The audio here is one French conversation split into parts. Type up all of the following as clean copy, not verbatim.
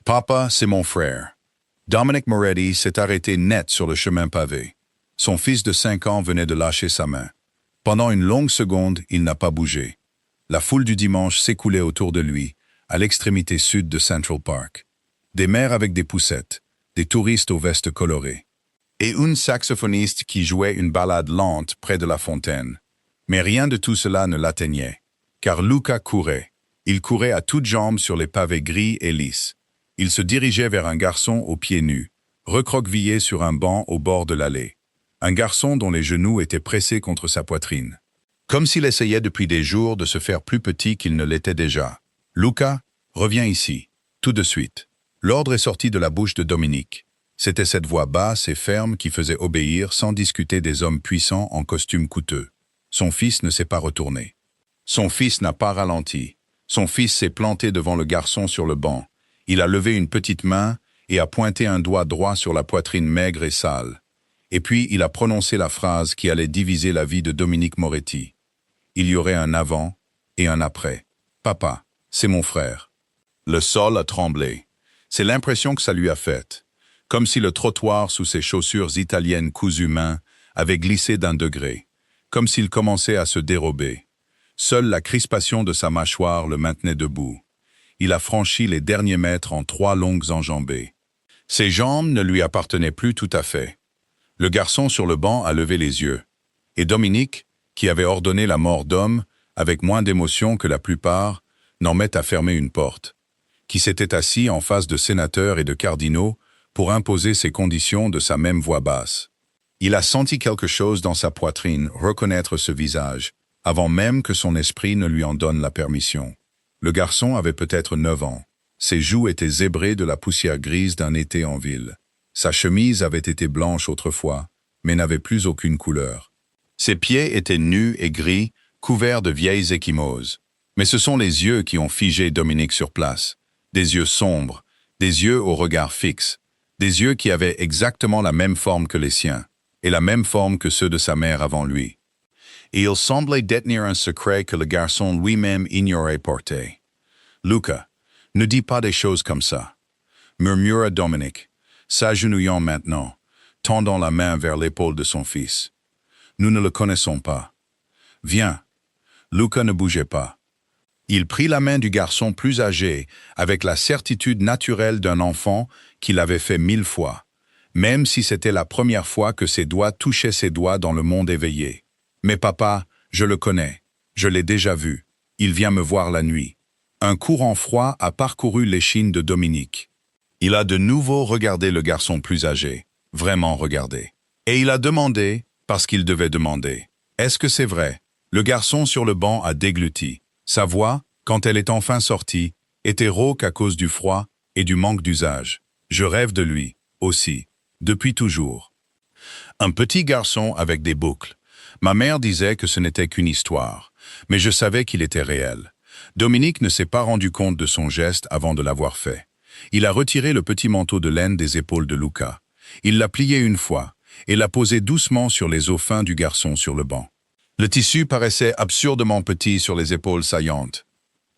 Papa, c'est mon frère. Dominic Moretti s'est arrêté net sur le chemin pavé. Son fils de 5 ans venait de lâcher sa main. Pendant une longue seconde, il n'a pas bougé. La foule du dimanche s'écoulait autour de lui, à l'extrémité sud de Central Park. Des mères avec des poussettes, des touristes aux vestes colorées, et une saxophoniste qui jouait une ballade lente près de la fontaine. Mais rien de tout cela ne l'atteignait, car Luca courait. Il courait à toutes jambes sur les pavés gris et lisses. Il se dirigeait vers un garçon aux pieds nus, recroquevillé sur un banc au bord de l'allée. Un garçon dont les genoux étaient pressés contre sa poitrine. Comme s'il essayait depuis des jours de se faire plus petit qu'il ne l'était déjà. « Luca, reviens ici, tout de suite. » L'ordre est sorti de la bouche de Dominique. C'était cette voix basse et ferme qui faisait obéir sans discuter des hommes puissants en costume coûteux. Son fils ne s'est pas retourné. Son fils n'a pas ralenti. Son fils s'est planté devant le garçon sur le banc. Il a levé une petite main et a pointé un doigt droit sur la poitrine maigre et sale. Et puis il a prononcé la phrase qui allait diviser la vie de Dominic Moretti. Il y aurait un avant et un après. « Papa, c'est mon frère. » Le sol a tremblé. C'est l'impression que ça lui a faite. Comme si le trottoir sous ses chaussures italiennes cousues main avait glissé d'un degré. Comme s'il commençait à se dérober. Seule la crispation de sa mâchoire le maintenait debout. Il a franchi les derniers mètres en 3 longues enjambées. Ses jambes ne lui appartenaient plus tout à fait. Le garçon sur le banc a levé les yeux. Et Dominique, qui avait ordonné la mort d'homme, avec moins d'émotion que la plupart, n'en met à fermer une porte. Qui s'était assis en face de sénateurs et de cardinaux pour imposer ses conditions de sa même voix basse. Il a senti quelque chose dans sa poitrine reconnaître ce visage, avant même que son esprit ne lui en donne la permission. Le garçon avait peut-être 9 ans. Ses joues étaient zébrées de la poussière grise d'un été en ville. Sa chemise avait été blanche autrefois, mais n'avait plus aucune couleur. Ses pieds étaient nus et gris, couverts de vieilles ecchymoses. Mais ce sont les yeux qui ont figé Dominique sur place. Des yeux sombres, des yeux au regard fixe, des yeux qui avaient exactement la même forme que les siens, et la même forme que ceux de sa mère avant lui. Et il semblait détenir un secret que le garçon lui-même ignorait porter. « Luca, ne dis pas des choses comme ça », murmura Dominique, s'agenouillant maintenant, tendant la main vers l'épaule de son fils. « Nous ne le connaissons pas. Viens. » Luca ne bougeait pas. Il prit la main du garçon plus âgé avec la certitude naturelle d'un enfant qui l'avait fait 1000 fois, même si c'était la première fois que ses doigts touchaient ses doigts dans le monde éveillé. « Mais papa, je le connais. Je l'ai déjà vu. Il vient me voir la nuit. » Un courant froid a parcouru l'échine de Dominique. Il a de nouveau regardé le garçon plus âgé, vraiment regardé. Et il a demandé, parce qu'il devait demander. « Est-ce que c'est vrai ?» Le garçon sur le banc a dégluti. Sa voix, quand elle est enfin sortie, était rauque à cause du froid et du manque d'usage. Je rêve de lui, aussi, depuis toujours. Un petit garçon avec des boucles. Ma mère disait que ce n'était qu'une histoire, mais je savais qu'il était réel. Dominique ne s'est pas rendu compte de son geste avant de l'avoir fait. Il a retiré le petit manteau de laine des épaules de Luca. Il l'a plié une fois et l'a posé doucement sur les os fins du garçon sur le banc. Le tissu paraissait absurdement petit sur les épaules saillantes.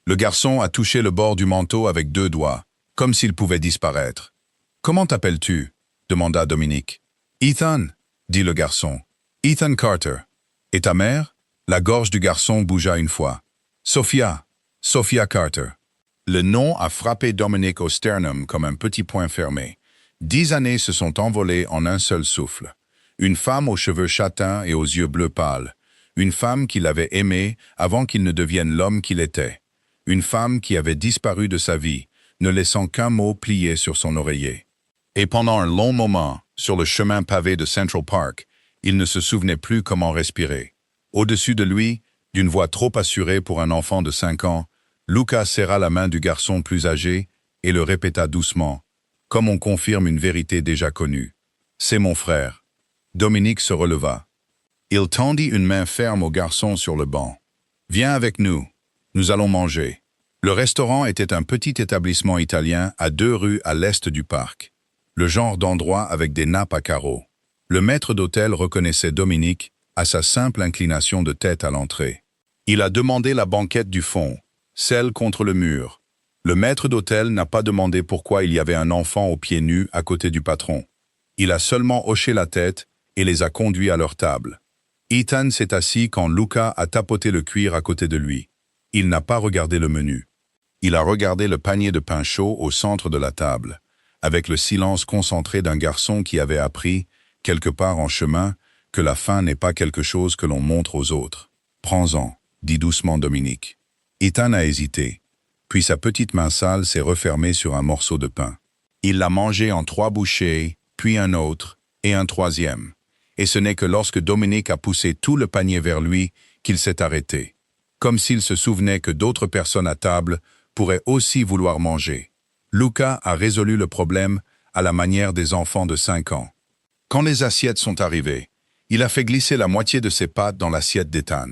Le garçon a touché le bord du manteau avec 2 doigts, comme s'il pouvait disparaître. « Comment t'appelles-tu » demanda Dominique. « Ethan » dit le garçon. « Ethan Carter. »« Et ta mère » La gorge du garçon bougea une fois. « Sophia. Sophia Carter. » Le nom a frappé Dominique au sternum comme un petit poing fermé. 10 années se sont envolées en un seul souffle. Une femme aux cheveux châtains et aux yeux bleus pâles. Une femme qu'il avait aimée avant qu'il ne devienne l'homme qu'il était. Une femme qui avait disparu de sa vie, ne laissant qu'un mot plié sur son oreiller. Et pendant un long moment, sur le chemin pavé de Central Park, il ne se souvenait plus comment respirer. Au-dessus de lui, d'une voix trop assurée pour un enfant de 5 ans, Luca serra la main du garçon plus âgé et le répéta doucement, comme on confirme une vérité déjà connue. « C'est mon frère. » Dominique se releva. Il tendit une main ferme au garçon sur le banc. « Viens avec nous. Nous allons manger. » Le restaurant était un petit établissement italien à 2 rues à l'est du parc. Le genre d'endroit avec des nappes à carreaux. Le maître d'hôtel reconnaissait Dominique à sa simple inclination de tête à l'entrée. Il a demandé la banquette du fond, celle contre le mur. Le maître d'hôtel n'a pas demandé pourquoi il y avait un enfant aux pieds nus à côté du patron. Il a seulement hoché la tête et les a conduits à leur table. Ethan s'est assis quand Luca a tapoté le cuir à côté de lui. Il n'a pas regardé le menu. Il a regardé le panier de pain chaud au centre de la table, avec le silence concentré d'un garçon qui avait appris, quelque part en chemin, que la faim n'est pas quelque chose que l'on montre aux autres. « Prends-en », dit doucement Dominique. Ethan a hésité, puis sa petite main sale s'est refermée sur un morceau de pain. Il l'a mangé en 3 bouchées, puis un autre, et un troisième. Et ce n'est que lorsque Dominique a poussé tout le panier vers lui qu'il s'est arrêté, comme s'il se souvenait que d'autres personnes à table pourraient aussi vouloir manger. Luca a résolu le problème à la manière des enfants de 5 ans. Quand les assiettes sont arrivées, il a fait glisser la moitié de ses pâtes dans l'assiette d'Ethan,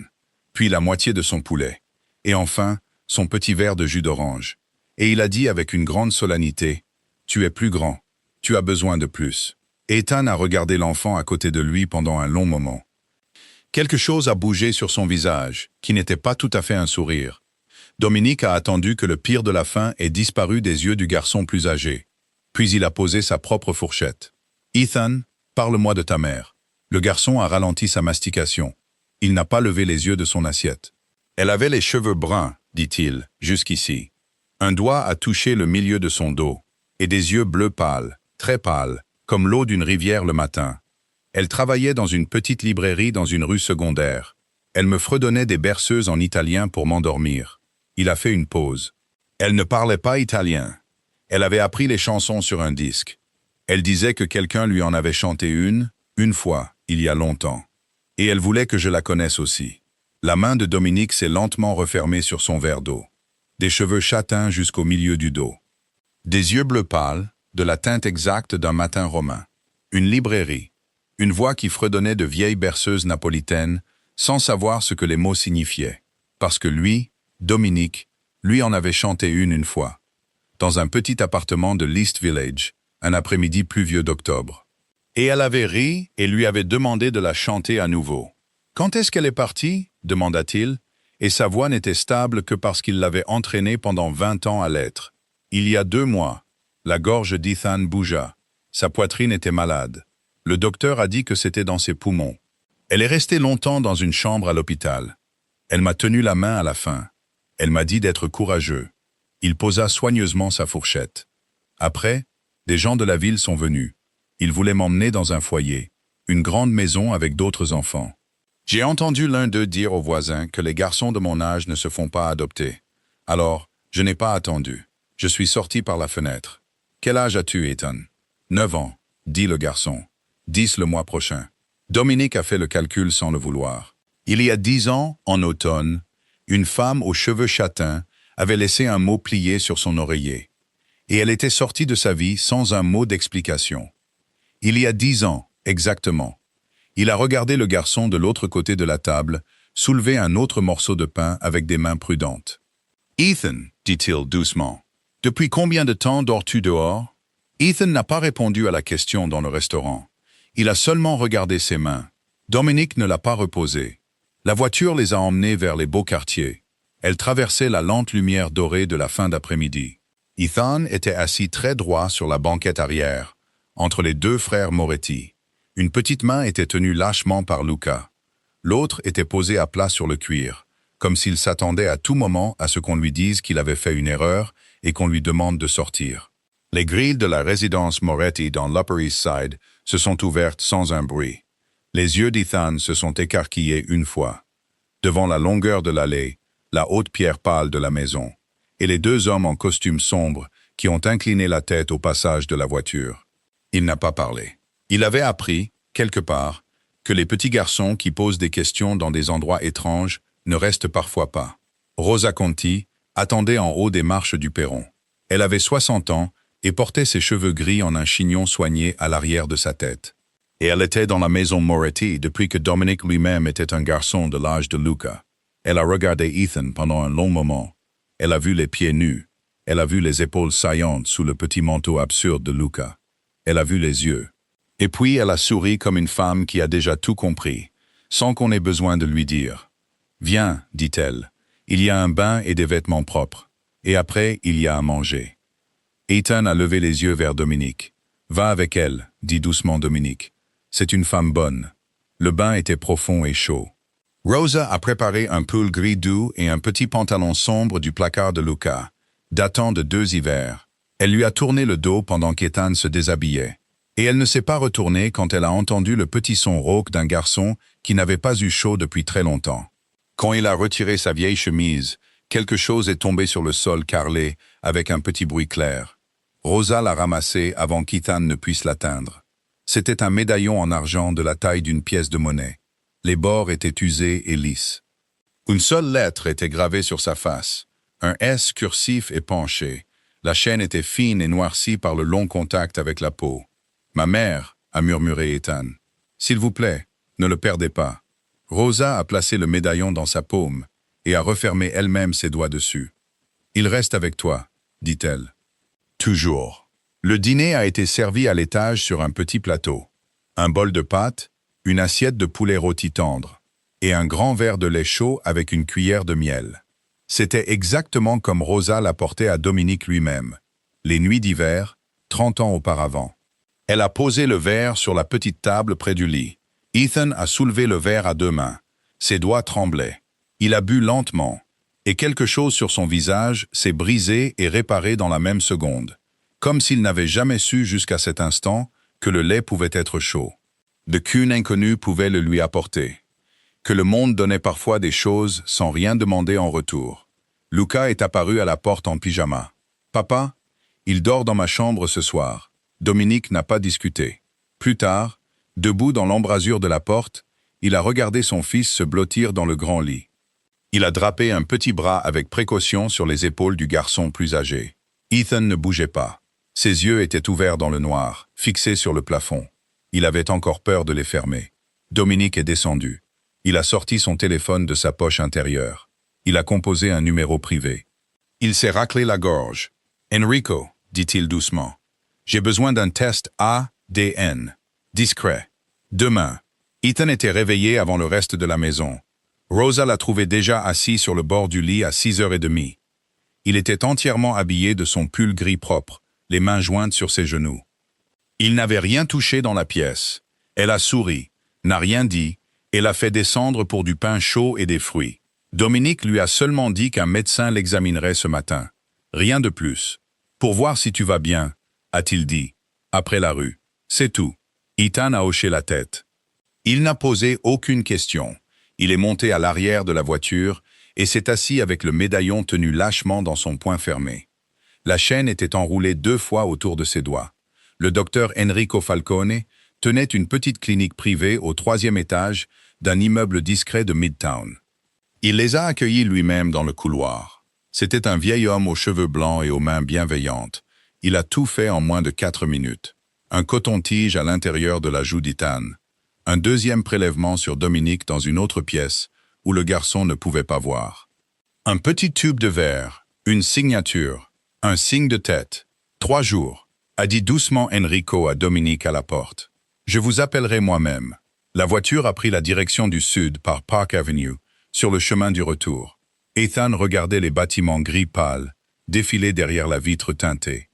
puis la moitié de son poulet, et enfin son petit verre de jus d'orange. Et il a dit avec une grande solennité, « Tu es plus grand, tu as besoin de plus. » Ethan a regardé l'enfant à côté de lui pendant un long moment. Quelque chose a bougé sur son visage, qui n'était pas tout à fait un sourire. Dominique a attendu que le pire de la faim ait disparu des yeux du garçon plus âgé. Puis il a posé sa propre fourchette. « Ethan, parle-moi de ta mère. » Le garçon a ralenti sa mastication. Il n'a pas levé les yeux de son assiette. « Elle avait les cheveux bruns, dit-il, jusqu'ici. Un doigt a touché le milieu de son dos, et des yeux bleus pâles, très pâles, comme l'eau d'une rivière le matin. Elle travaillait dans une petite librairie dans une rue secondaire. Elle me fredonnait des berceuses en italien pour m'endormir. » Il a fait une pause. Elle ne parlait pas italien. Elle avait appris les chansons sur un disque. Elle disait que quelqu'un lui en avait chanté une fois, il y a longtemps. Et elle voulait que je la connaisse aussi. La main de Dominique s'est lentement refermée sur son verre d'eau. Des cheveux châtains jusqu'au milieu du dos. Des yeux bleu pâle, de la teinte exacte d'un matin romain. Une librairie. Une voix qui fredonnait de vieilles berceuses napolitaines, sans savoir ce que les mots signifiaient. Parce que lui, Dominique, lui en avait chanté une fois. Dans un petit appartement de l'East Village, un après-midi pluvieux d'octobre. Et elle avait ri et lui avait demandé de la chanter à nouveau. « Quand est-ce qu'elle est partie ?» demanda-t-il, et sa voix n'était stable que parce qu'il l'avait entraînée pendant 20 ans à l'être. « Il y a 2 mois. » La gorge d'Ethan bougea. Sa poitrine était malade. Le docteur a dit que c'était dans ses poumons. Elle est restée longtemps dans une chambre à l'hôpital. Elle m'a tenu la main à la fin. Elle m'a dit d'être courageux. Il posa soigneusement sa fourchette. Après, des gens de la ville sont venus. Ils voulaient m'emmener dans un foyer, une grande maison avec d'autres enfants. J'ai entendu l'un d'eux dire aux voisins que les garçons de mon âge ne se font pas adopter. Alors, je n'ai pas attendu. Je suis sorti par la fenêtre. « Quel âge as-tu, Ethan ?»« 9 ans, dit le garçon. 10 le mois prochain. » Dominique a fait le calcul sans le vouloir. Il y a 10 ans, en automne, une femme aux cheveux châtains avait laissé un mot plié sur son oreiller. Et elle était sortie de sa vie sans un mot d'explication. Il y a 10 ans, exactement. Il a regardé le garçon de l'autre côté de la table, soulever un autre morceau de pain avec des mains prudentes. « Ethan, dit-il doucement, depuis combien de temps dors-tu dehors ?» Ethan n'a pas répondu à la question dans le restaurant. Il a seulement regardé ses mains. Dominique ne l'a pas reposé. La voiture les a emmenés vers les beaux quartiers. Elle traversait la lente lumière dorée de la fin d'après-midi. Ethan était assis très droit sur la banquette arrière, entre les 2 frères Moretti. Une petite main était tenue lâchement par Luca. L'autre était posée à plat sur le cuir, comme s'il s'attendait à tout moment à ce qu'on lui dise qu'il avait fait une erreur et qu'on lui demande de sortir. Les grilles de la résidence Moretti dans l'Upper East Side se sont ouvertes sans un bruit. Les yeux d'Ethan se sont écarquillés une fois. Devant la longueur de l'allée, la haute pierre pâle de la maison, et les 2 hommes en costume sombre qui ont incliné la tête au passage de la voiture. Il n'a pas parlé. Il avait appris, quelque part, que les petits garçons qui posent des questions dans des endroits étranges ne restent parfois pas. Rosa Conti attendait en haut des marches du perron. Elle avait 60 ans et portait ses cheveux gris en un chignon soigné à l'arrière de sa tête. Et elle était dans la maison Moretti depuis que Dominique lui-même était un garçon de l'âge de Luca. Elle a regardé Ethan pendant un long moment. Elle a vu les pieds nus. Elle a vu les épaules saillantes sous le petit manteau absurde de Luca. Elle a vu les yeux. Et puis elle a souri comme une femme qui a déjà tout compris, sans qu'on ait besoin de lui dire. « Viens, dit-elle, il y a un bain et des vêtements propres. » Et après, il y a à manger. Ethan a levé les yeux vers Dominique. « Va avec elle, » dit doucement Dominique. « C'est une femme bonne. » Le bain était profond et chaud. Rosa a préparé un pull gris doux et un petit pantalon sombre du placard de Luca, datant de 2 hivers. Elle lui a tourné le dos pendant qu'Ethan se déshabillait. Et elle ne s'est pas retournée quand elle a entendu le petit son rauque d'un garçon qui n'avait pas eu chaud depuis très longtemps. Quand il a retiré sa vieille chemise, quelque chose est tombé sur le sol carrelé avec un petit bruit clair. Rosa l'a ramassé avant qu'Ethan ne puisse l'atteindre. C'était un médaillon en argent de la taille d'une pièce de monnaie. Les bords étaient usés et lisses. Une seule lettre était gravée sur sa face, un S cursif et penché. La chaîne était fine et noircie par le long contact avec la peau. « Ma mère », a murmuré Ethan. « S'il vous plaît, ne le perdez pas. » Rosa a placé le médaillon dans sa paume et a refermé elle-même ses doigts dessus. « Il reste avec toi », dit-elle. Toujours. Le dîner a été servi à l'étage sur un petit plateau. Un bol de pâtes, une assiette de poulet rôti tendre et un grand verre de lait chaud avec une cuillère de miel. C'était exactement comme Rosa l'apportait à Dominique lui-même, les nuits d'hiver, 30 ans auparavant. Elle a posé le verre sur la petite table près du lit. Ethan a soulevé le verre à 2 mains. Ses doigts tremblaient. Il a bu lentement, et quelque chose sur son visage s'est brisé et réparé dans la même seconde, comme s'il n'avait jamais su jusqu'à cet instant que le lait pouvait être chaud, qu'une inconnue pouvait le lui apporter, que le monde donnait parfois des choses sans rien demander en retour. Luca est apparu à la porte en pyjama. « Papa, il dort dans ma chambre ce soir. » Dominique n'a pas discuté. Plus tard, debout dans l'embrasure de la porte, il a regardé son fils se blottir dans le grand lit. Il a drapé un petit bras avec précaution sur les épaules du garçon plus âgé. Ethan ne bougeait pas. Ses yeux étaient ouverts dans le noir, fixés sur le plafond. Il avait encore peur de les fermer. Dominique est descendu. Il a sorti son téléphone de sa poche intérieure. Il a composé un numéro privé. Il s'est raclé la gorge. « Enrico », dit-il doucement. « J'ai besoin d'un test ADN. Discret. Demain. » Ethan était réveillé avant le reste de la maison. Rosa l'a trouvé déjà assis sur le bord du lit à 6h30. Il était entièrement habillé de son pull gris propre, les mains jointes sur ses genoux. Il n'avait rien touché dans la pièce. Elle a souri, n'a rien dit, et l'a fait descendre pour du pain chaud et des fruits. Dominique lui a seulement dit qu'un médecin l'examinerait ce matin. Rien de plus. « Pour voir si tu vas bien », a-t-il dit, après la rue. C'est tout. Ethan a hoché la tête. Il n'a posé aucune question. Il est monté à l'arrière de la voiture et s'est assis avec le médaillon tenu lâchement dans son poing fermé. La chaîne était enroulée 2 fois autour de ses doigts. Le docteur Enrico Falcone tenait une petite clinique privée au 3e étage d'un immeuble discret de Midtown. Il les a accueillis lui-même dans le couloir. C'était un vieil homme aux cheveux blancs et aux mains bienveillantes. Il a tout fait en moins de 4 minutes. Un coton-tige à l'intérieur de la joue d'Ethan. Un 2e prélèvement sur Dominique dans une autre pièce où le garçon ne pouvait pas voir. Un petit tube de verre, une signature, un signe de tête. 3 jours, a dit doucement Enrico à Dominique à la porte. Je vous appellerai moi-même. La voiture a pris la direction du sud par Park Avenue, sur le chemin du retour. Ethan regardait les bâtiments gris pâles, défiler derrière la vitre teintée.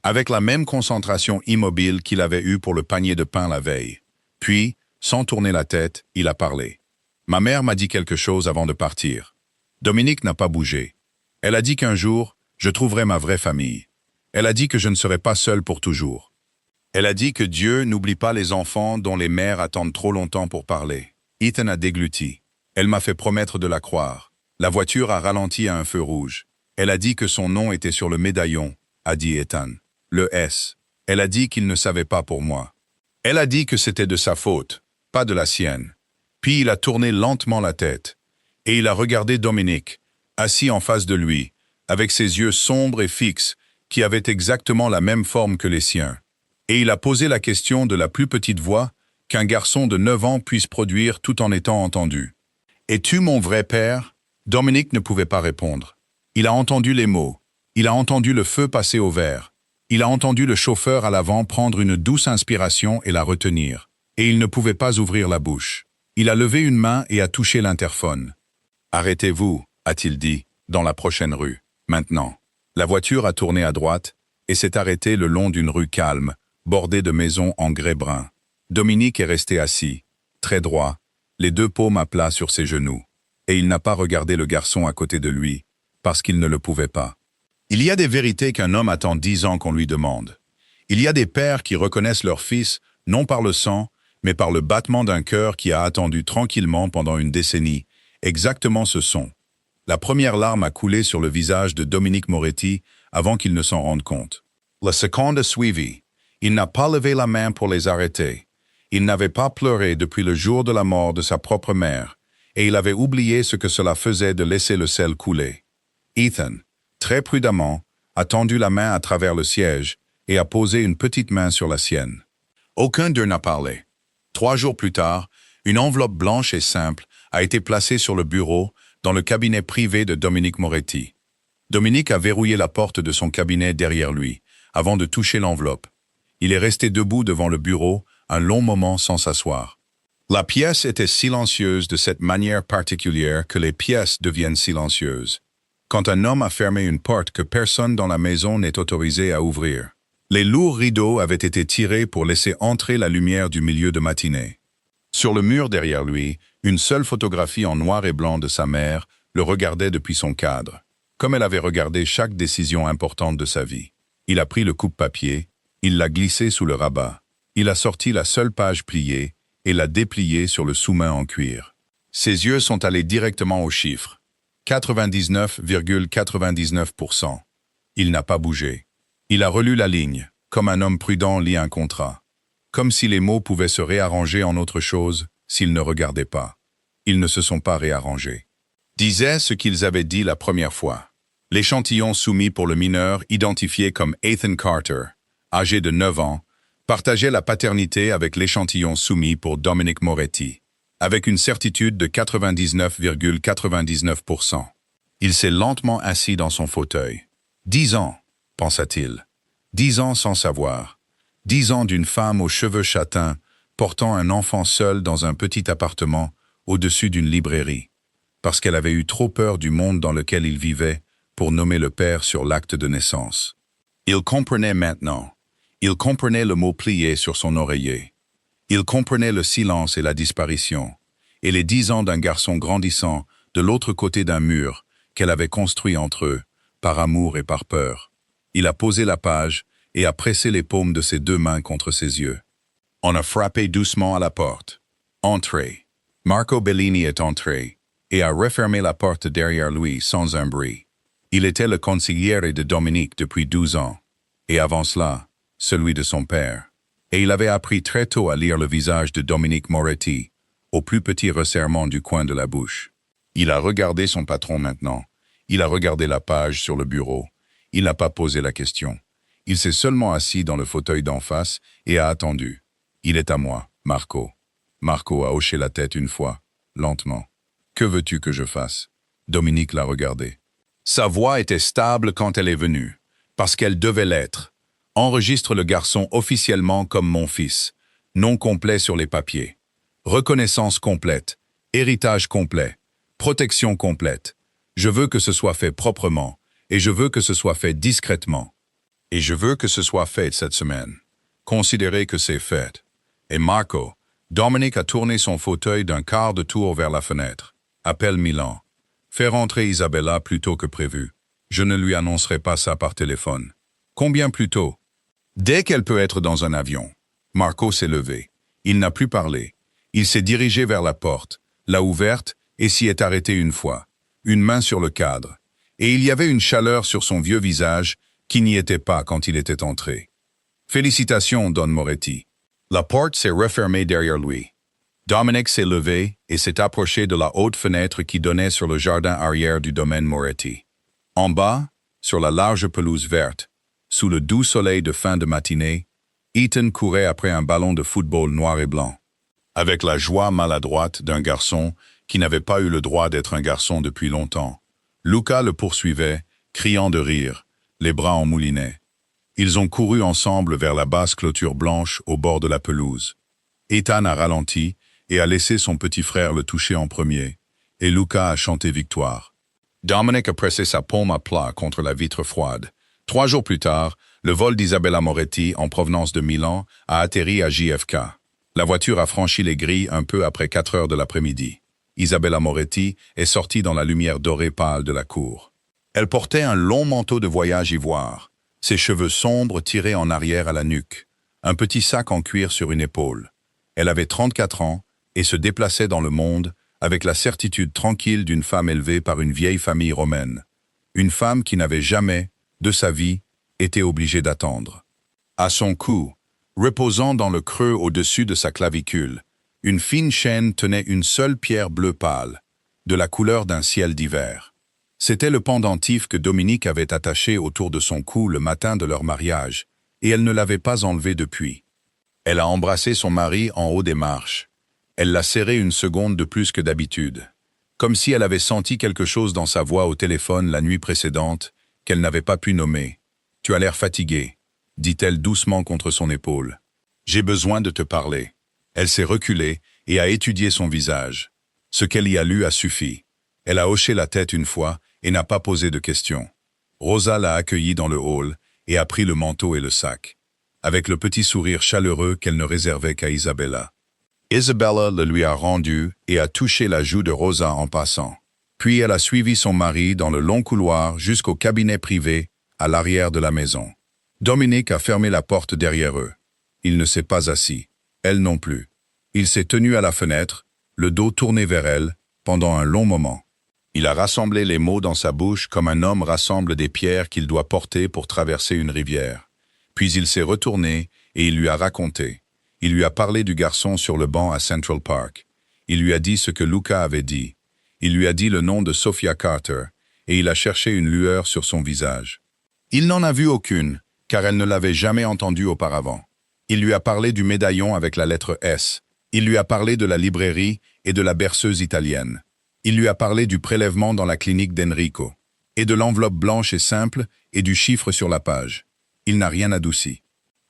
Avec la même concentration immobile qu'il avait eue pour le panier de pain la veille. Puis, sans tourner la tête, il a parlé. Ma mère m'a dit quelque chose avant de partir. Dominique n'a pas bougé. Elle a dit qu'un jour, je trouverai ma vraie famille. Elle a dit que je ne serai pas seul pour toujours. Elle a dit que Dieu n'oublie pas les enfants dont les mères attendent trop longtemps pour parler. Ethan a dégluti. Elle m'a fait promettre de la croire. La voiture a ralenti à un feu rouge. Elle a dit que son nom était sur le médaillon, a dit Ethan. Le S. Elle a dit qu'il ne savait pas pour moi. Elle a dit que c'était de sa faute, pas de la sienne. Puis il a tourné lentement la tête. Et il a regardé Dominique, assis en face de lui, avec ses yeux sombres et fixes, qui avaient exactement la même forme que les siens. Et il a posé la question de la plus petite voix qu'un garçon de 9 ans puisse produire tout en étant entendu. « Es-tu mon vrai père ?» Dominique ne pouvait pas répondre. Il a entendu les mots. Il a entendu le feu passer au vert. Il a entendu le chauffeur à l'avant prendre une douce inspiration et la retenir. Et il ne pouvait pas ouvrir la bouche. Il a levé une main et a touché l'interphone. « Arrêtez-vous », a-t-il dit, dans la prochaine rue. Maintenant. La voiture a tourné à droite et s'est arrêtée le long d'une rue calme, bordée de maisons en grès brun. Dominique est resté assis, très droit, les deux paumes à plat sur ses genoux, et il n'a pas regardé le garçon à côté de lui, parce qu'il ne le pouvait pas. Il y a des vérités qu'un homme attend 10 ans qu'on lui demande. Il y a des pères qui reconnaissent leur fils, non par le sang, mais par le battement d'un cœur qui a attendu tranquillement pendant une décennie, exactement ce son. La première larme a coulé sur le visage de Dominique Moretti avant qu'il ne s'en rende compte. La seconde a suivi. Il n'a pas levé la main pour les arrêter. Il n'avait pas pleuré depuis le jour de la mort de sa propre mère, et il avait oublié ce que cela faisait de laisser le sel couler. Ethan, très prudemment, a tendu la main à travers le siège et a posé une petite main sur la sienne. Aucun d'eux n'a parlé. 3 jours plus tard, une enveloppe blanche et simple a été placée sur le bureau dans le cabinet privé de Dominique Moretti. Dominique a verrouillé la porte de son cabinet derrière lui, avant de toucher l'enveloppe. Il est resté debout devant le bureau un long moment sans s'asseoir. La pièce était silencieuse de cette manière particulière que les pièces deviennent silencieuses. Quand un homme a fermé une porte que personne dans la maison n'est autorisé à ouvrir. Les lourds rideaux avaient été tirés pour laisser entrer la lumière du milieu de matinée. Sur le mur derrière lui, une seule photographie en noir et blanc de sa mère le regardait depuis son cadre, comme elle avait regardé chaque décision importante de sa vie. Il a pris le coupe-papier, il l'a glissé sous le rabat. Il a sorti la seule page pliée et l'a dépliée sur le sous-main en cuir. Ses yeux sont allés directement aux chiffres. 99,99%. Il n'a pas bougé. Il a relu la ligne, comme un homme prudent lit un contrat. Comme si les mots pouvaient se réarranger en autre chose s'ils ne regardaient pas. Ils ne se sont pas réarrangés. Disaient ce qu'ils avaient dit la première fois. L'échantillon soumis pour le mineur, identifié comme Ethan Carter, âgé de 9 ans, partageait la paternité avec l'échantillon soumis pour Dominique Moretti, avec une certitude de 99,99%. Il s'est lentement assis dans son fauteuil. 10 ans, pensa-t-il. 10 ans sans savoir. 10 ans d'une femme aux cheveux châtains, portant un enfant seul dans un petit appartement au-dessus d'une librairie, parce qu'elle avait eu trop peur du monde dans lequel il vivait pour nommer le père sur l'acte de naissance. Il comprenait maintenant. Il comprenait le mot plié sur son oreiller. Il comprenait le silence et la disparition, et les 10 ans d'un garçon grandissant de l'autre côté d'un mur qu'elle avait construit entre eux, par amour et par peur. Il a posé la page et a pressé les paumes de ses 2 mains contre ses yeux. On a frappé doucement à la porte. Entrez. Marco Bellini est entré et a refermé la porte derrière lui sans un bruit. Il était le consigliere de Dominique depuis 12 ans, et avant cela, celui de son père. Et il avait appris très tôt à lire le visage de Dominique Moretti, au plus petit resserrement du coin de la bouche. Il a regardé son patron maintenant. Il a regardé la page sur le bureau. Il n'a pas posé la question. Il s'est seulement assis dans le fauteuil d'en face et a attendu. Il est à moi, Marco. Marco a hoché la tête une fois, lentement. Que veux-tu que je fasse? Dominique l'a regardé. Sa voix était stable quand elle est venue, parce qu'elle devait l'être. Enregistre le garçon officiellement comme mon fils. Nom complet sur les papiers. Reconnaissance complète. Héritage complet. Protection complète. Je veux que ce soit fait proprement, et je veux que ce soit fait discrètement. Et je veux que ce soit fait cette semaine. Considérez que c'est fait. Et Marco, Dominique a tourné son fauteuil d'un quart de tour vers la fenêtre. Appelle Milan. Fais rentrer Isabella plus tôt que prévu. Je ne lui annoncerai pas ça par téléphone. Combien plus tôt? Dès qu'elle peut être dans un avion. Marco s'est levé. Il n'a plus parlé. Il s'est dirigé vers la porte, l'a ouverte et s'y est arrêté une fois, une main sur le cadre. Et il y avait une chaleur sur son vieux visage qui n'y était pas quand il était entré. Félicitations, Don Moretti. La porte s'est refermée derrière lui. Dominique s'est levé et s'est approché de la haute fenêtre qui donnait sur le jardin arrière du domaine Moretti. En bas, sur la large pelouse verte, sous le doux soleil de fin de matinée, Ethan courait après un ballon de football noir et blanc. Avec la joie maladroite d'un garçon qui n'avait pas eu le droit d'être un garçon depuis longtemps, Luca le poursuivait, criant de rire, les bras en moulinet. Ils ont couru ensemble vers la basse clôture blanche au bord de la pelouse. Ethan a ralenti et a laissé son petit frère le toucher en premier, et Luca a chanté victoire. Dominic a pressé sa paume à plat contre la vitre froide. 3 jours plus tard, le vol d'Isabella Moretti en provenance de Milan a atterri à JFK. La voiture a franchi les grilles un peu après 4 heures de l'après-midi. Isabella Moretti est sortie dans la lumière dorée pâle de la cour. Elle portait un long manteau de voyage ivoire, ses cheveux sombres tirés en arrière à la nuque, un petit sac en cuir sur une épaule. Elle avait 34 ans et se déplaçait dans le monde avec la certitude tranquille d'une femme élevée par une vieille famille romaine. Une femme qui n'avait jamais, de sa vie, été obligée d'attendre. À son cou, reposant dans le creux au-dessus de sa clavicule, une fine chaîne tenait une seule pierre bleue pâle, de la couleur d'un ciel d'hiver. C'était le pendentif que Dominique avait attaché autour de son cou le matin de leur mariage, et elle ne l'avait pas enlevé depuis. Elle a embrassé son mari en haut des marches. Elle l'a serré une seconde de plus que d'habitude, comme si elle avait senti quelque chose dans sa voix au téléphone la nuit précédente qu'elle n'avait pas pu nommer. « Tu as l'air fatigué », dit-elle doucement contre son épaule. « J'ai besoin de te parler. » Elle s'est reculée et a étudié son visage. Ce qu'elle y a lu a suffi. Elle a hoché la tête une fois et n'a pas posé de questions. Rosa l'a accueillie dans le hall et a pris le manteau et le sac, avec le petit sourire chaleureux qu'elle ne réservait qu'à Isabella. Isabella le lui a rendu et a touché la joue de Rosa en passant. Puis elle a suivi son mari dans le long couloir jusqu'au cabinet privé à l'arrière de la maison. Dominique a fermé la porte derrière eux. Il ne s'est pas assis. Elle non plus. Il s'est tenu à la fenêtre, le dos tourné vers elle, pendant un long moment. Il a rassemblé les mots dans sa bouche comme un homme rassemble des pierres qu'il doit porter pour traverser une rivière. Puis il s'est retourné et il lui a raconté. Il lui a parlé du garçon sur le banc à Central Park. Il lui a dit ce que Luca avait dit. Il lui a dit le nom de Sophia Carter, et il a cherché une lueur sur son visage. Il n'en a vu aucune, car elle ne l'avait jamais entendue auparavant. Il lui a parlé du médaillon avec la lettre S. Il lui a parlé de la librairie et de la berceuse italienne. Il lui a parlé du prélèvement dans la clinique d'Enrico, et de l'enveloppe blanche et simple et du chiffre sur la page. Il n'a rien adouci.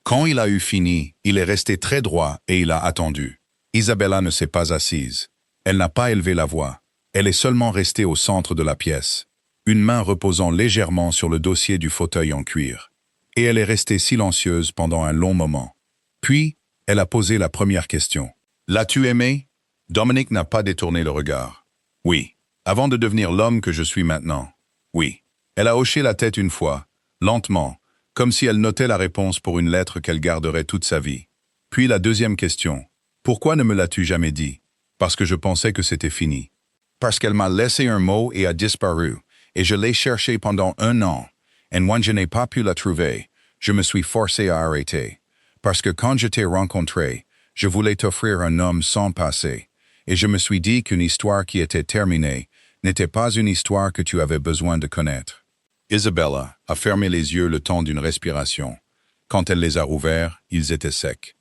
Quand il a eu fini, il est resté très droit et il a attendu. Isabella ne s'est pas assise. Elle n'a pas élevé la voix. Elle est seulement restée au centre de la pièce, une main reposant légèrement sur le dossier du fauteuil en cuir. Et elle est restée silencieuse pendant un long moment. Puis, elle a posé la première question. « L'as-tu aimé » Dominique n'a pas détourné le regard. « Oui. Avant de devenir l'homme que je suis maintenant. Oui. » Elle a hoché la tête une fois, lentement, comme si elle notait la réponse pour une lettre qu'elle garderait toute sa vie. Puis la deuxième question. « Pourquoi ne me l'as-tu jamais dit ?»« Parce que je pensais que c'était fini. »« Parce qu'elle m'a laissé un mot et a disparu, et je l'ai cherché pendant 1 an, et quand je n'ai pas pu la trouver, je me suis forcé à arrêter. Parce que quand je t'ai rencontré, je voulais t'offrir un homme sans passé, et je me suis dit qu'une histoire qui était terminée n'était pas une histoire que tu avais besoin de connaître. » Isabella a fermé les yeux le temps d'une respiration. Quand elle les a ouverts, ils étaient secs.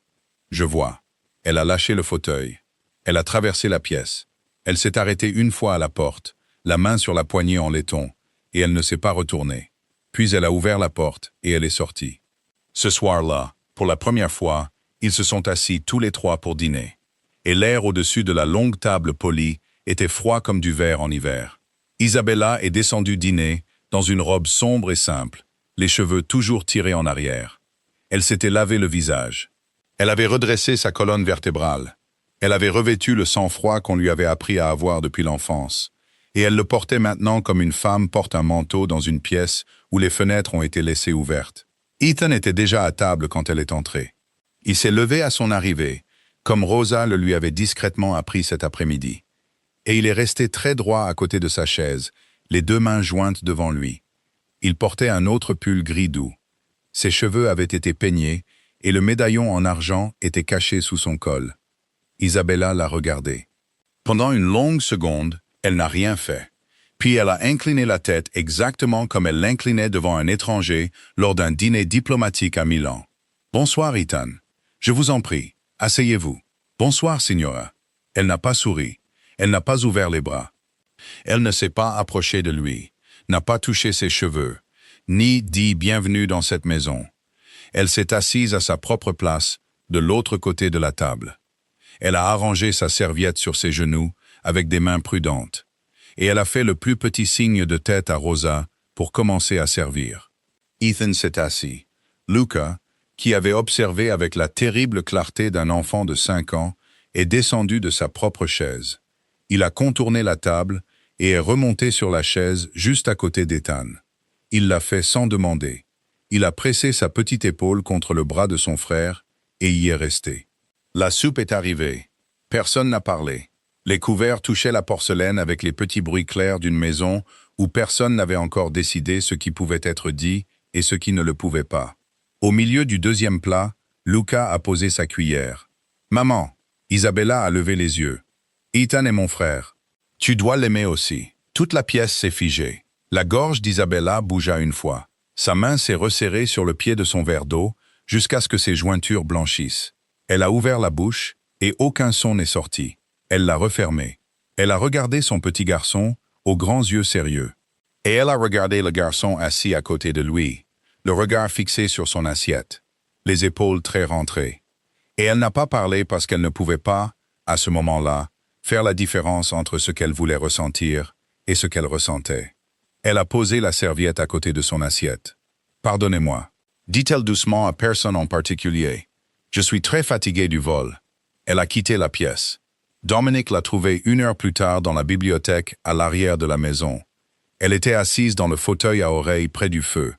Je vois. Elle a lâché le fauteuil. Elle a traversé la pièce. Elle s'est arrêtée une fois à la porte, la main sur la poignée en laiton, et elle ne s'est pas retournée. Puis elle a ouvert la porte et elle est sortie. Ce soir-là, pour la première fois, ils se sont assis tous les trois pour dîner. Et l'air au-dessus de la longue table polie était froid comme du verre en hiver. Isabella est descendue dîner dans une robe sombre et simple, les cheveux toujours tirés en arrière. Elle s'était lavé le visage. Elle avait redressé sa colonne vertébrale. Elle avait revêtu le sang-froid qu'on lui avait appris à avoir depuis l'enfance. Et elle le portait maintenant comme une femme porte un manteau dans une pièce où les fenêtres ont été laissées ouvertes. Ethan était déjà à table quand elle est entrée. Il s'est levé à son arrivée, comme Rosa le lui avait discrètement appris cet après-midi. Et il est resté très droit à côté de sa chaise, les 2 mains jointes devant lui. Il portait un autre pull gris doux. Ses cheveux avaient été peignés et le médaillon en argent était caché sous son col. Isabella l'a regardé. Pendant une longue seconde, elle n'a rien fait. Puis elle a incliné la tête exactement comme elle l'inclinait devant un étranger lors d'un dîner diplomatique à Milan. « Bonsoir, Ethan. Je vous en prie, asseyez-vous. Bonsoir, signora. » Elle n'a pas souri. Elle n'a pas ouvert les bras. Elle ne s'est pas approchée de lui, n'a pas touché ses cheveux, ni dit « bienvenue dans cette maison ». Elle s'est assise à sa propre place, de l'autre côté de la table. Elle a arrangé sa serviette sur ses genoux avec des mains prudentes. et elle a fait le plus petit signe de tête à Rosa pour commencer à servir. Ethan s'est assis. Luca, qui avait observé avec la terrible clarté d'un enfant de 5 ans, est descendu de sa propre chaise. Il a contourné la table et est remonté sur la chaise juste à côté d'Ethan. Il l'a fait sans demander. Il a pressé sa petite épaule contre le bras de son frère et y est resté. La soupe est arrivée. Personne n'a parlé. Les couverts touchaient la porcelaine avec les petits bruits clairs d'une maison où personne n'avait encore décidé ce qui pouvait être dit et ce qui ne le pouvait pas. Au milieu du deuxième plat, Luca a posé sa cuillère. « Maman !» Isabella a levé les yeux. « Ethan est mon frère. Tu dois l'aimer aussi. » Toute la pièce s'est figée. La gorge d'Isabella bougea une fois. Sa main s'est resserrée sur le pied de son verre d'eau jusqu'à ce que ses jointures blanchissent. Elle a ouvert la bouche et aucun son n'est sorti. Elle l'a refermée. Elle a regardé son petit garçon aux grands yeux sérieux. Et elle a regardé le garçon assis à côté de lui, le regard fixé sur son assiette, les épaules très rentrées. Et elle n'a pas parlé parce qu'elle ne pouvait pas, à ce moment-là, faire la différence entre ce qu'elle voulait ressentir et ce qu'elle ressentait. Elle a posé la serviette à côté de son assiette. « Pardonnez-moi. » dit-elle doucement à personne en particulier. « Je suis très fatiguée du vol. » Elle a quitté la pièce. Dominic l'a trouvée 1 heure plus tard dans la bibliothèque à l'arrière de la maison. Elle était assise dans le fauteuil à oreilles près du feu,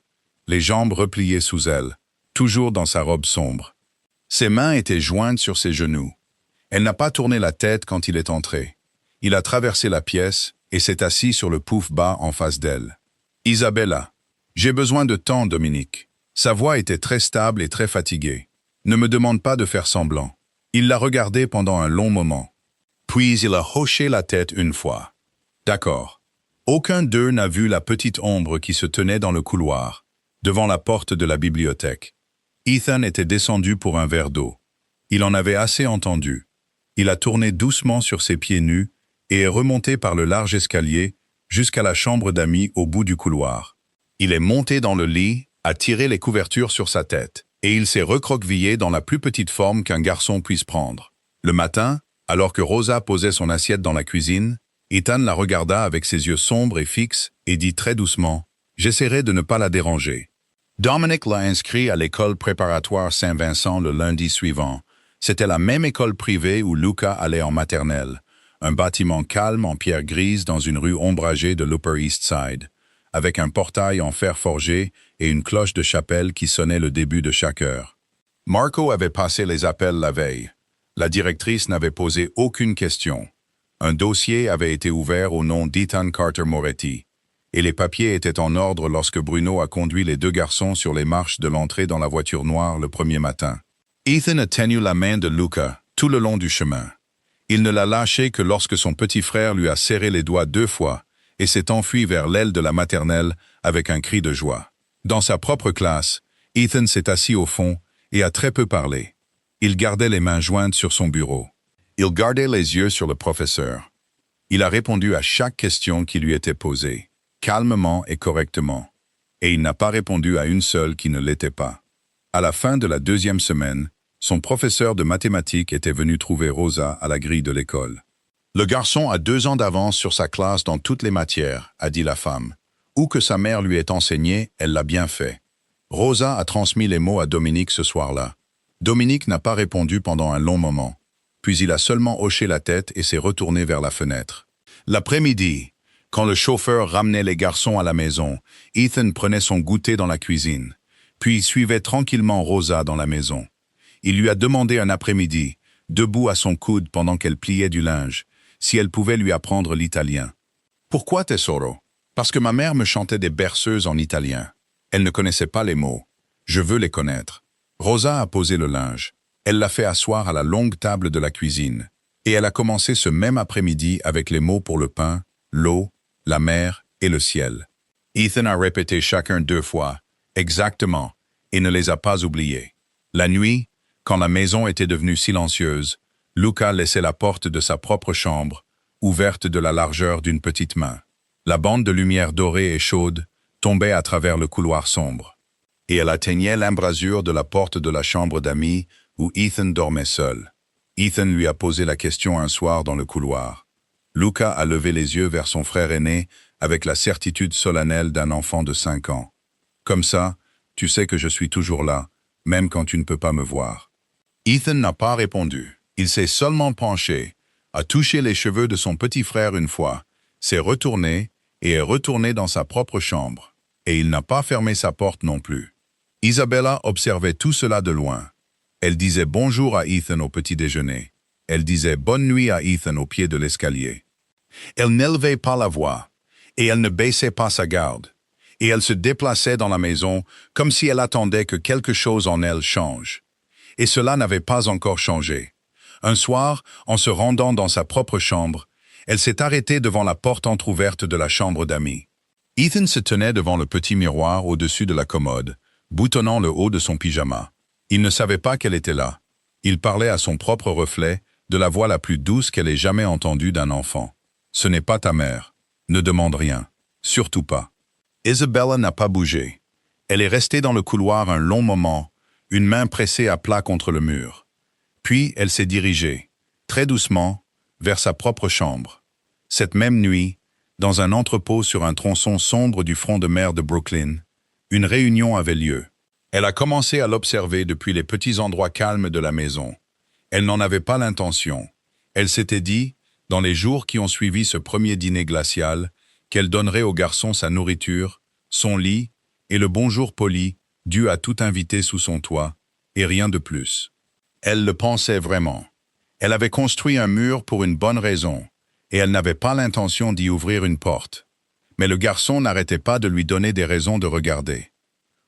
les jambes repliées sous elle, toujours dans sa robe sombre. Ses mains étaient jointes sur ses genoux. Elle n'a pas tourné la tête quand il est entré. Il a traversé la pièce et s'est assis sur le pouf bas en face d'elle. « Isabella, j'ai besoin de temps, Dominic. » Sa voix était très stable et très fatiguée. « Ne me demande pas de faire semblant. » Il l'a regardée pendant un long moment. Puis il a hoché la tête une fois. « D'accord. » Aucun d'eux n'a vu la petite ombre qui se tenait dans le couloir, devant la porte de la bibliothèque. Ethan était descendu pour un verre d'eau. Il en avait assez entendu. Il a tourné doucement sur ses pieds nus et est remonté par le large escalier jusqu'à la chambre d'amis au bout du couloir. Il est monté dans le lit, a tiré les couvertures sur sa tête, et il s'est recroquevillé dans la plus petite forme qu'un garçon puisse prendre. Le matin, alors que Rosa posait son assiette dans la cuisine, Ethan la regarda avec ses yeux sombres et fixes et dit très doucement « J'essaierai de ne pas la déranger. » Dominic l'a inscrit à l'école préparatoire Saint-Vincent le lundi suivant. C'était la même école privée où Luca allait en maternelle, un bâtiment calme en pierre grise dans une rue ombragée de l'Upper East Side, avec un portail en fer forgé et une cloche de chapelle qui sonnait le début de chaque heure. Marco avait passé les appels la veille. La directrice n'avait posé aucune question. Un dossier avait été ouvert au nom d'Ethan Carter Moretti, et les papiers étaient en ordre lorsque Bruno a conduit les 2 garçons sur les marches de l'entrée dans la voiture noire le premier matin. Ethan a tenu la main de Luca tout le long du chemin. Il ne l'a lâché que lorsque son petit frère lui a serré les doigts 2 fois et s'est enfui vers l'aile de la maternelle avec un cri de joie. Dans sa propre classe, Ethan s'est assis au fond et a très peu parlé. Il gardait les mains jointes sur son bureau. Il gardait les yeux sur le professeur. Il a répondu à chaque question qui lui était posée, calmement et correctement, et il n'a pas répondu à une seule qui ne l'était pas. À la fin de la 2e semaine, son professeur de mathématiques était venu trouver Rosa à la grille de l'école. « Le garçon a 2 ans d'avance sur sa classe dans toutes les matières, » a dit la femme. Où que sa mère lui ait enseigné, elle l'a bien fait. Rosa a transmis les mots à Dominic ce soir-là. Dominic n'a pas répondu pendant un long moment. Puis il a seulement hoché la tête et s'est retourné vers la fenêtre. L'après-midi, quand le chauffeur ramenait les garçons à la maison, Ethan prenait son goûter dans la cuisine, puis il suivait tranquillement Rosa dans la maison. Il lui a demandé un après-midi, debout à son coude pendant qu'elle pliait du linge, si elle pouvait lui apprendre l'italien. « Pourquoi, tesoro ? » « Parce que ma mère me chantait des berceuses en italien. Elle ne connaissait pas les mots. Je veux les connaître. » Rosa a posé le linge. Elle l'a fait asseoir à la longue table de la cuisine. Et elle a commencé ce même après-midi avec les mots pour le pain, l'eau, la mer et le ciel. Ethan a répété chacun 2 fois, exactement, et ne les a pas oubliés. La nuit, quand la maison était devenue silencieuse, Luca laissait la porte de sa propre chambre, ouverte de la largeur d'une petite main. La bande de lumière dorée et chaude tombait à travers le couloir sombre. Et elle atteignait l'embrasure de la porte de la chambre d'amis où Ethan dormait seul. Ethan lui a posé la question un soir dans le couloir. Luca a levé les yeux vers son frère aîné avec la certitude solennelle d'un enfant de 5 ans. Comme ça, tu sais que je suis toujours là, même quand tu ne peux pas me voir. Ethan n'a pas répondu. Il s'est seulement penché, a touché les cheveux de son petit frère une fois, s'est retourné et est retourné dans sa propre chambre. Et il n'a pas fermé sa porte non plus. Isabella observait tout cela de loin. Elle disait bonjour à Ethan au petit déjeuner. Elle disait bonne nuit à Ethan au pied de l'escalier. Elle n'élevait pas la voix, et elle ne baissait pas sa garde, et elle se déplaçait dans la maison comme si elle attendait que quelque chose en elle change. Et cela n'avait pas encore changé. Un soir, en se rendant dans sa propre chambre, elle s'est arrêtée devant la porte entr'ouverte de la chambre d'amis. Ethan se tenait devant le petit miroir au-dessus de la commode, boutonnant le haut de son pyjama. Il ne savait pas qu'elle était là. Il parlait à son propre reflet, de la voix la plus douce qu'elle ait jamais entendue d'un enfant. « Ce n'est pas ta mère. Ne demande rien. Surtout pas. » Isabella n'a pas bougé. Elle est restée dans le couloir un long moment, une main pressée à plat contre le mur. Puis elle s'est dirigée, très doucement, vers sa propre chambre. Cette même nuit, dans un entrepôt sur un tronçon sombre du front de mer de Brooklyn, une réunion avait lieu. Elle a commencé à l'observer depuis les petits endroits calmes de la maison. Elle n'en avait pas l'intention. Elle s'était dit, dans les jours qui ont suivi ce premier dîner glacial, qu'elle donnerait au garçon sa nourriture, son lit et le bonjour poli dû à tout invité sous son toit, et rien de plus. Elle le pensait vraiment. Elle avait construit un mur pour une bonne raison, et elle n'avait pas l'intention d'y ouvrir une porte. Mais le garçon n'arrêtait pas de lui donner des raisons de regarder.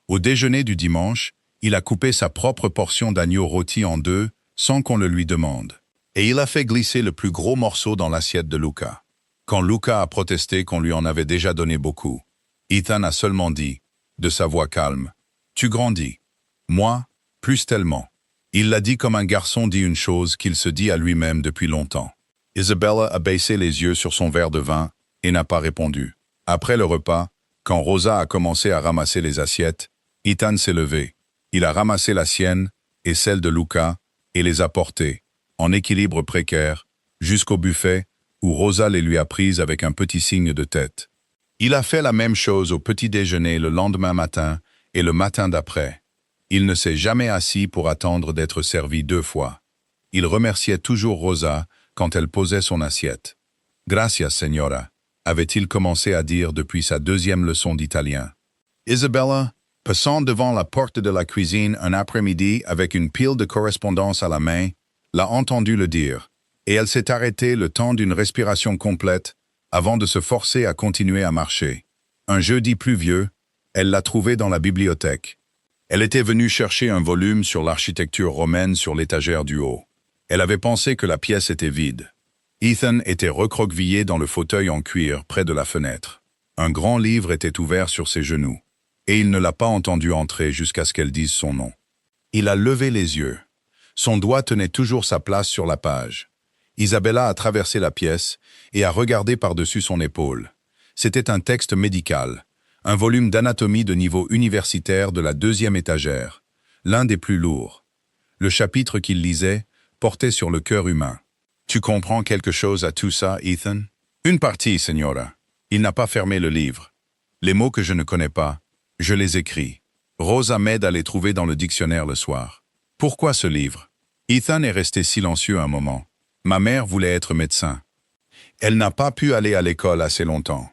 Au déjeuner du dimanche, il a coupé sa propre portion d'agneau rôti en 2 sans qu'on le lui demande. Et il a fait glisser le plus gros morceau dans l'assiette de Luca. Quand Luca a protesté qu'on lui en avait déjà donné beaucoup, Ethan a seulement dit, de sa voix calme, « Tu grandis. Moi, plus tellement. » Il l'a dit comme un garçon dit une chose qu'il se dit à lui-même depuis longtemps. Isabella a baissé les yeux sur son verre de vin et n'a pas répondu. Après le repas, quand Rosa a commencé à ramasser les assiettes, Ethan s'est levé. Il a ramassé la sienne et celle de Luca et les a portées, en équilibre précaire, jusqu'au buffet où Rosa les lui a prises avec un petit signe de tête. Il a fait la même chose au petit déjeuner le lendemain matin et le matin d'après. Il ne s'est jamais assis pour attendre d'être servi 2 fois. Il remerciait toujours Rosa quand elle posait son assiette. « Gracias, señora », avait-il commencé à dire depuis sa 2e leçon d'italien. Isabella, passant devant la porte de la cuisine un après-midi avec une pile de correspondances à la main, l'a entendu le dire, et elle s'est arrêtée le temps d'une respiration complète avant de se forcer à continuer à marcher. Un jeudi pluvieux, elle l'a trouvé dans la bibliothèque. Elle était venue chercher un volume sur l'architecture romaine sur l'étagère du haut. Elle avait pensé que la pièce était vide. Ethan était recroquevillé dans le fauteuil en cuir près de la fenêtre. Un grand livre était ouvert sur ses genoux, et il ne l'a pas entendu entrer jusqu'à ce qu'elle dise son nom. Il a levé les yeux. Son doigt tenait toujours sa place sur la page. Isabella a traversé la pièce et a regardé par-dessus son épaule. C'était un texte médical, un volume d'anatomie de niveau universitaire de la 2e étagère, l'un des plus lourds. Le chapitre qu'il lisait portait sur le cœur humain. « Tu comprends quelque chose à tout ça, Ethan ?»« Une partie, señora. » Il n'a pas fermé le livre. « Les mots que je ne connais pas, je les écris. Rosa m'aide à les trouver dans le dictionnaire le soir. »« Pourquoi ce livre ?» Ethan est resté silencieux un moment. Ma mère voulait être médecin. Elle n'a pas pu aller à l'école assez longtemps.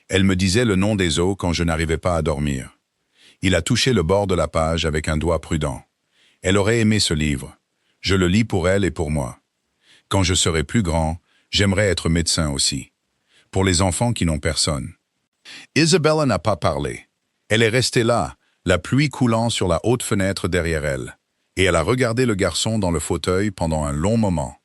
Elle me disait le nom des os quand je n'arrivais pas à dormir. Il a touché le bord de la page avec un doigt prudent. Elle aurait aimé ce livre. Je le lis pour elle et pour moi. Quand je serai plus grand, j'aimerais être médecin aussi. Pour les enfants qui n'ont personne. Isabella n'a pas parlé. Elle est restée là, la pluie coulant sur la haute fenêtre derrière elle. Et elle a regardé le garçon dans le fauteuil pendant un long moment.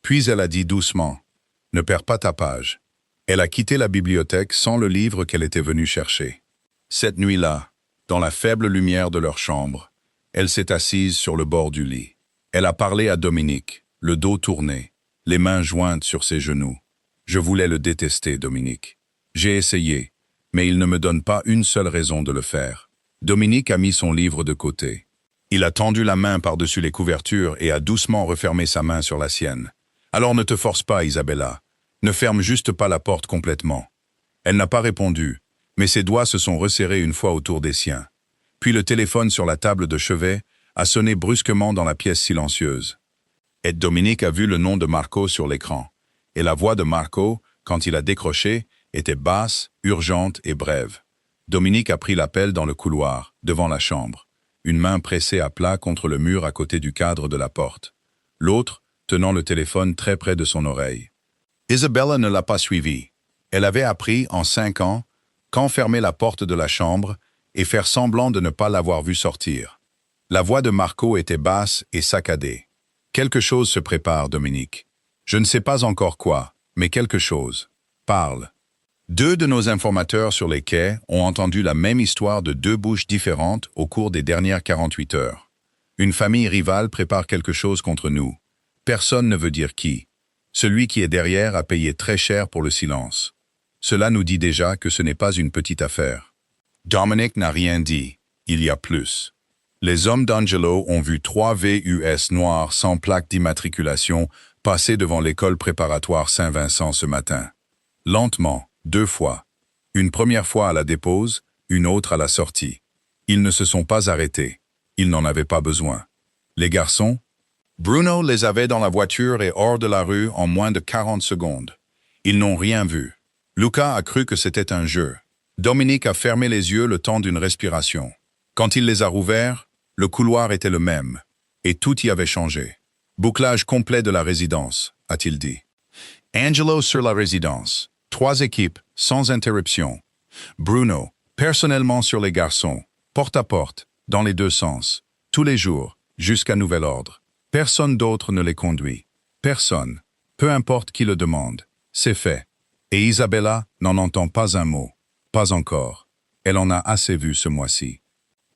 Puis elle a dit doucement, « Ne perds pas ta page. » Elle a quitté la bibliothèque sans le livre qu'elle était venue chercher. Cette nuit-là, dans la faible lumière de leur chambre, elle s'est assise sur le bord du lit. Elle a parlé à Dominique, le dos tourné, les mains jointes sur ses genoux. Je voulais le détester, Dominique. J'ai essayé, mais il ne me donne pas une seule raison de le faire. Dominique a mis son livre de côté. Il a tendu la main par-dessus les couvertures et a doucement refermé sa main sur la sienne. Alors ne te force pas, Isabella. Ne ferme juste pas la porte complètement. Elle n'a pas répondu, mais ses doigts se sont resserrés une fois autour des siens. Puis le téléphone sur la table de chevet a sonné brusquement dans la pièce silencieuse. Et Dominique a vu le nom de Marco sur l'écran. Et la voix de Marco, quand il a décroché, était basse, urgente et brève. Dominique a pris l'appel dans le couloir, devant la chambre, une main pressée à plat contre le mur à côté du cadre de la porte, l'autre tenant le téléphone très près de son oreille. Isabella ne l'a pas suivi. Elle avait appris, en 5 ans, qu'enfermer la porte de la chambre et faire semblant de ne pas l'avoir vu sortir. La voix de Marco était basse et saccadée. Quelque chose se prépare, Dominique. Je ne sais pas encore quoi, mais quelque chose. Parle. 2 de nos informateurs sur les quais ont entendu la même histoire de 2 bouches différentes au cours des dernières 48 heures. Une famille rivale prépare quelque chose contre nous. Personne ne veut dire qui. Celui qui est derrière a payé très cher pour le silence. Cela nous dit déjà que ce n'est pas une petite affaire. Dominic n'a rien dit. Il y a plus. Les hommes d'Angelo ont vu 3 VUS noirs sans plaque d'immatriculation passer devant l'école préparatoire Saint-Vincent ce matin. Lentement, 2 fois. Une première fois à la dépose, une autre à la sortie. Ils ne se sont pas arrêtés. Ils n'en avaient pas besoin. Les garçons? Bruno les avait dans la voiture et hors de la rue en moins de 40 secondes. Ils n'ont rien vu. Luca a cru que c'était un jeu. Dominique a fermé les yeux le temps d'une respiration. Quand il les a rouverts, le couloir était le même, et tout y avait changé. Bouclage complet de la résidence, a-t-il dit. Angelo sur la résidence. 3 équipes, sans interruption. Bruno, personnellement sur les garçons, porte à porte, dans les 2 sens, tous les jours, jusqu'à nouvel ordre. Personne d'autre ne les conduit. Personne. Peu importe qui le demande. C'est fait. Et Isabella n'en entend pas un mot. Pas encore. Elle en a assez vu ce mois-ci.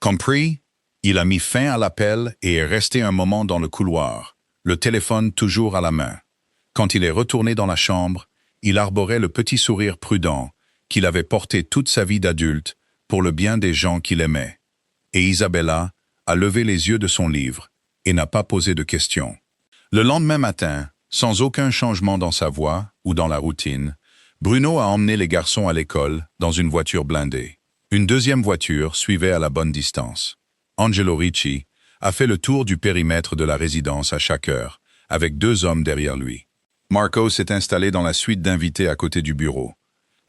Compris? Il a mis fin à l'appel et est resté un moment dans le couloir, le téléphone toujours à la main. Quand il est retourné dans la chambre, il arborait le petit sourire prudent qu'il avait porté toute sa vie d'adulte pour le bien des gens qu'il aimait. Et Isabella a levé les yeux de son livre et n'a pas posé de questions. Le lendemain matin, sans aucun changement dans sa voix ou dans la routine, Bruno a emmené les garçons à l'école dans une voiture blindée. Une deuxième voiture suivait à la bonne distance. Angelo Ricci a fait le tour du périmètre de la résidence à chaque heure, avec 2 hommes derrière lui. Marco s'est installé dans la suite d'invités à côté du bureau.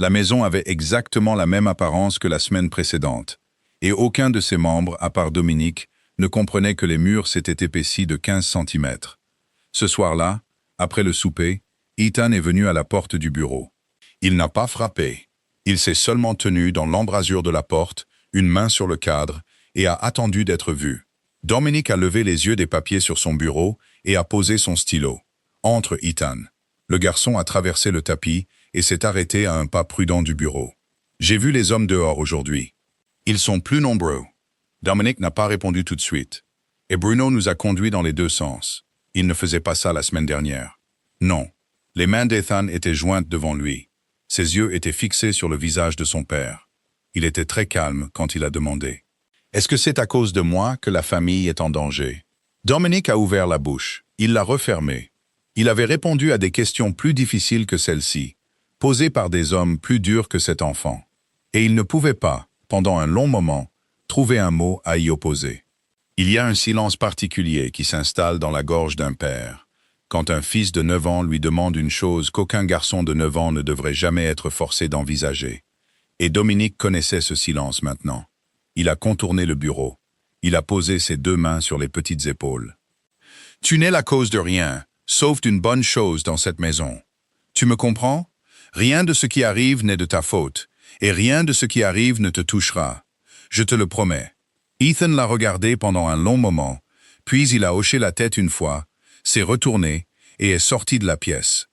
La maison avait exactement la même apparence que la semaine précédente, et aucun de ses membres, à part Dominique, ne comprenait que les murs s'étaient épaissis de 15 cm. Ce soir-là, après le souper, Ethan est venu à la porte du bureau. Il n'a pas frappé. Il s'est seulement tenu dans l'embrasure de la porte, une main sur le cadre, et a attendu d'être vu. Dominique a levé les yeux des papiers sur son bureau et a posé son stylo. Entre Ethan. Le garçon a traversé le tapis et s'est arrêté à un pas prudent du bureau. J'ai vu les hommes dehors aujourd'hui. Ils sont plus nombreux. Dominique n'a pas répondu tout de suite. Et Bruno nous a conduits dans les 2 sens. Il ne faisait pas ça la semaine dernière. Non. Les mains d'Ethan étaient jointes devant lui. Ses yeux étaient fixés sur le visage de son père. Il était très calme quand il a demandé. « Est-ce que c'est à cause de moi que la famille est en danger ?» Dominique a ouvert la bouche. Il l'a refermée. Il avait répondu à des questions plus difficiles que celles-ci, posées par des hommes plus durs que cet enfant. Et il ne pouvait pas, pendant un long moment, trouver un mot à y opposer. Il y a un silence particulier qui s'installe dans la gorge d'un père, quand un fils de 9 ans lui demande une chose qu'aucun garçon de 9 ans ne devrait jamais être forcé d'envisager. Et Dominique connaissait ce silence maintenant. Il a contourné le bureau. Il a posé ses 2 mains sur les petites épaules. « Tu n'es la cause de rien, sauf d'une bonne chose dans cette maison. Tu me comprends? Rien de ce qui arrive n'est de ta faute, et rien de ce qui arrive ne te touchera. Je te le promets. » Ethan l'a regardé pendant un long moment, puis il a hoché la tête une fois, s'est retourné et est sorti de la pièce.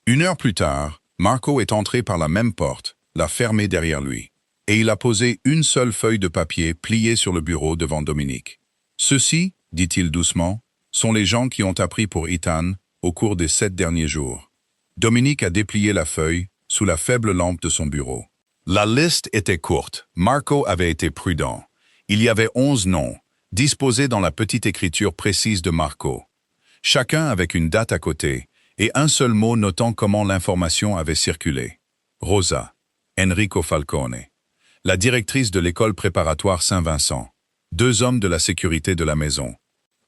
1 heure plus tard, Marco est entré par la même porte, l'a fermée derrière lui, et il a posé une seule feuille de papier pliée sur le bureau devant Dominique. « Ceux-ci, dit-il doucement, sont les gens qui ont appris pour Ethan au cours des 7 derniers jours. » Dominique a déplié la feuille sous la faible lampe de son bureau. La liste était courte. Marco avait été prudent. Il y avait 11 noms, disposés dans la petite écriture précise de Marco. Chacun avec une date à côté, et un seul mot notant comment l'information avait circulé. Rosa, Enrico Falcone, la directrice de l'école préparatoire Saint-Vincent, 2 hommes de la sécurité de la maison,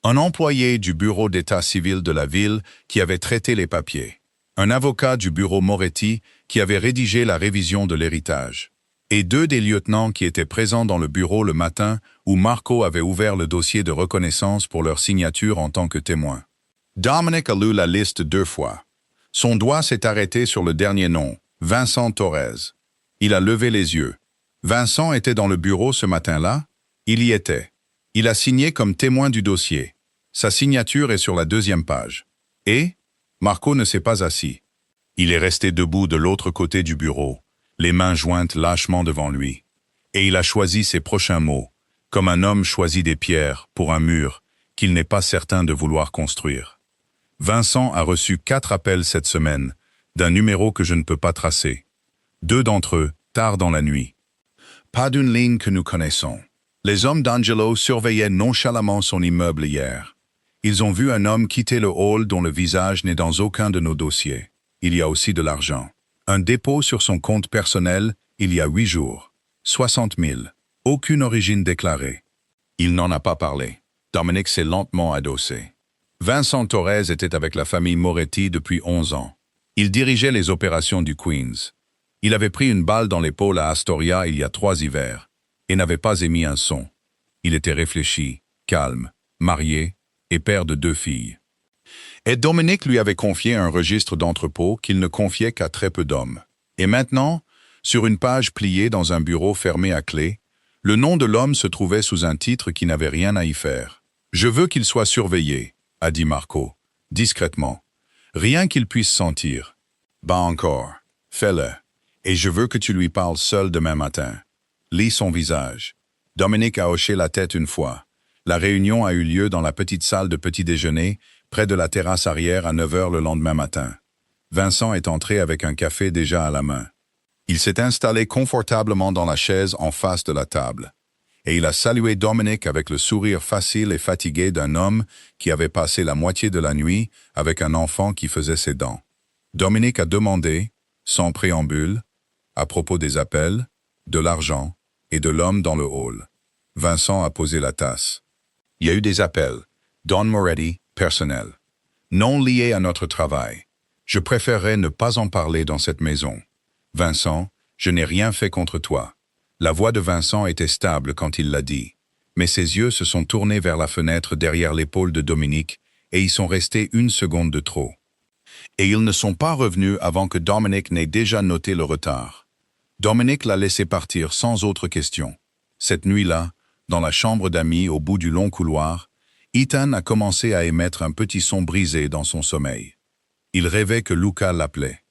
un employé du bureau d'état civil de la ville qui avait traité les papiers, un avocat du bureau Moretti qui avait rédigé la révision de l'héritage, et 2 des lieutenants qui étaient présents dans le bureau le matin où Marco avait ouvert le dossier de reconnaissance pour leur signature en tant que témoin. Dominic a lu la liste 2 fois. Son doigt s'est arrêté sur le dernier nom, Vincent Torres. Il a levé les yeux. Vincent était dans le bureau ce matin-là? Il y était. Il a signé comme témoin du dossier. Sa signature est sur la 2e page. Et Marco ne s'est pas assis. Il est resté debout de l'autre côté du bureau, les mains jointes lâchement devant lui. Et il a choisi ses prochains mots, comme un homme choisit des pierres pour un mur qu'il n'est pas certain de vouloir construire. Vincent a reçu 4 appels cette semaine, d'un numéro que je ne peux pas tracer. 2 d'entre eux, tard dans la nuit. Pas d'une ligne que nous connaissons. Les hommes d'Angelo surveillaient nonchalamment son immeuble hier. Ils ont vu un homme quitter le hall dont le visage n'est dans aucun de nos dossiers. Il y a aussi de l'argent. Un dépôt sur son compte personnel il y a 8 jours. 60 000. Aucune origine déclarée. Il n'en a pas parlé. Dominic s'est lentement adossé. Vincent Torres était avec la famille Moretti depuis 11 ans. Il dirigeait les opérations du Queens. Il avait pris une balle dans l'épaule à Astoria il y a 3 hivers et n'avait pas émis un son. Il était réfléchi, calme, marié et père de 2 filles. Et Dominic lui avait confié un registre d'entrepôt qu'il ne confiait qu'à très peu d'hommes. Et maintenant, sur une page pliée dans un bureau fermé à clé, le nom de l'homme se trouvait sous un titre qui n'avait rien à y faire. « Je veux qu'il soit surveillé », a dit Marco, discrètement. Rien qu'il puisse sentir. « Bah encore, fais-le. Et je veux que tu lui parles seul demain matin. » Lis son visage. Dominic a hoché la tête une fois. La réunion a eu lieu dans la petite salle de petit déjeuner, près de la terrasse arrière à 9 h le lendemain matin. Vincent est entré avec un café déjà à la main. Il s'est installé confortablement dans la chaise en face de la table. Et il a salué Dominic avec le sourire facile et fatigué d'un homme qui avait passé la moitié de la nuit avec un enfant qui faisait ses dents. Dominic a demandé, sans préambule, à propos des appels, de l'argent et de l'homme dans le hall. Vincent a posé la tasse. Il y a eu des appels. Don Moretti, personnel. Non liés à notre travail. Je préférerais ne pas en parler dans cette maison. Vincent, je n'ai rien fait contre toi. La voix de Vincent était stable quand il l'a dit, mais ses yeux se sont tournés vers la fenêtre derrière l'épaule de Dominic et y sont restés 1 seconde de trop. Et ils ne sont pas revenus avant que Dominic n'ait déjà noté le retard. Dominic l'a laissé partir sans autre question. Cette nuit-là, dans la chambre d'amis au bout du long couloir, Ethan a commencé à émettre un petit son brisé dans son sommeil. Il rêvait que Luca l'appelait.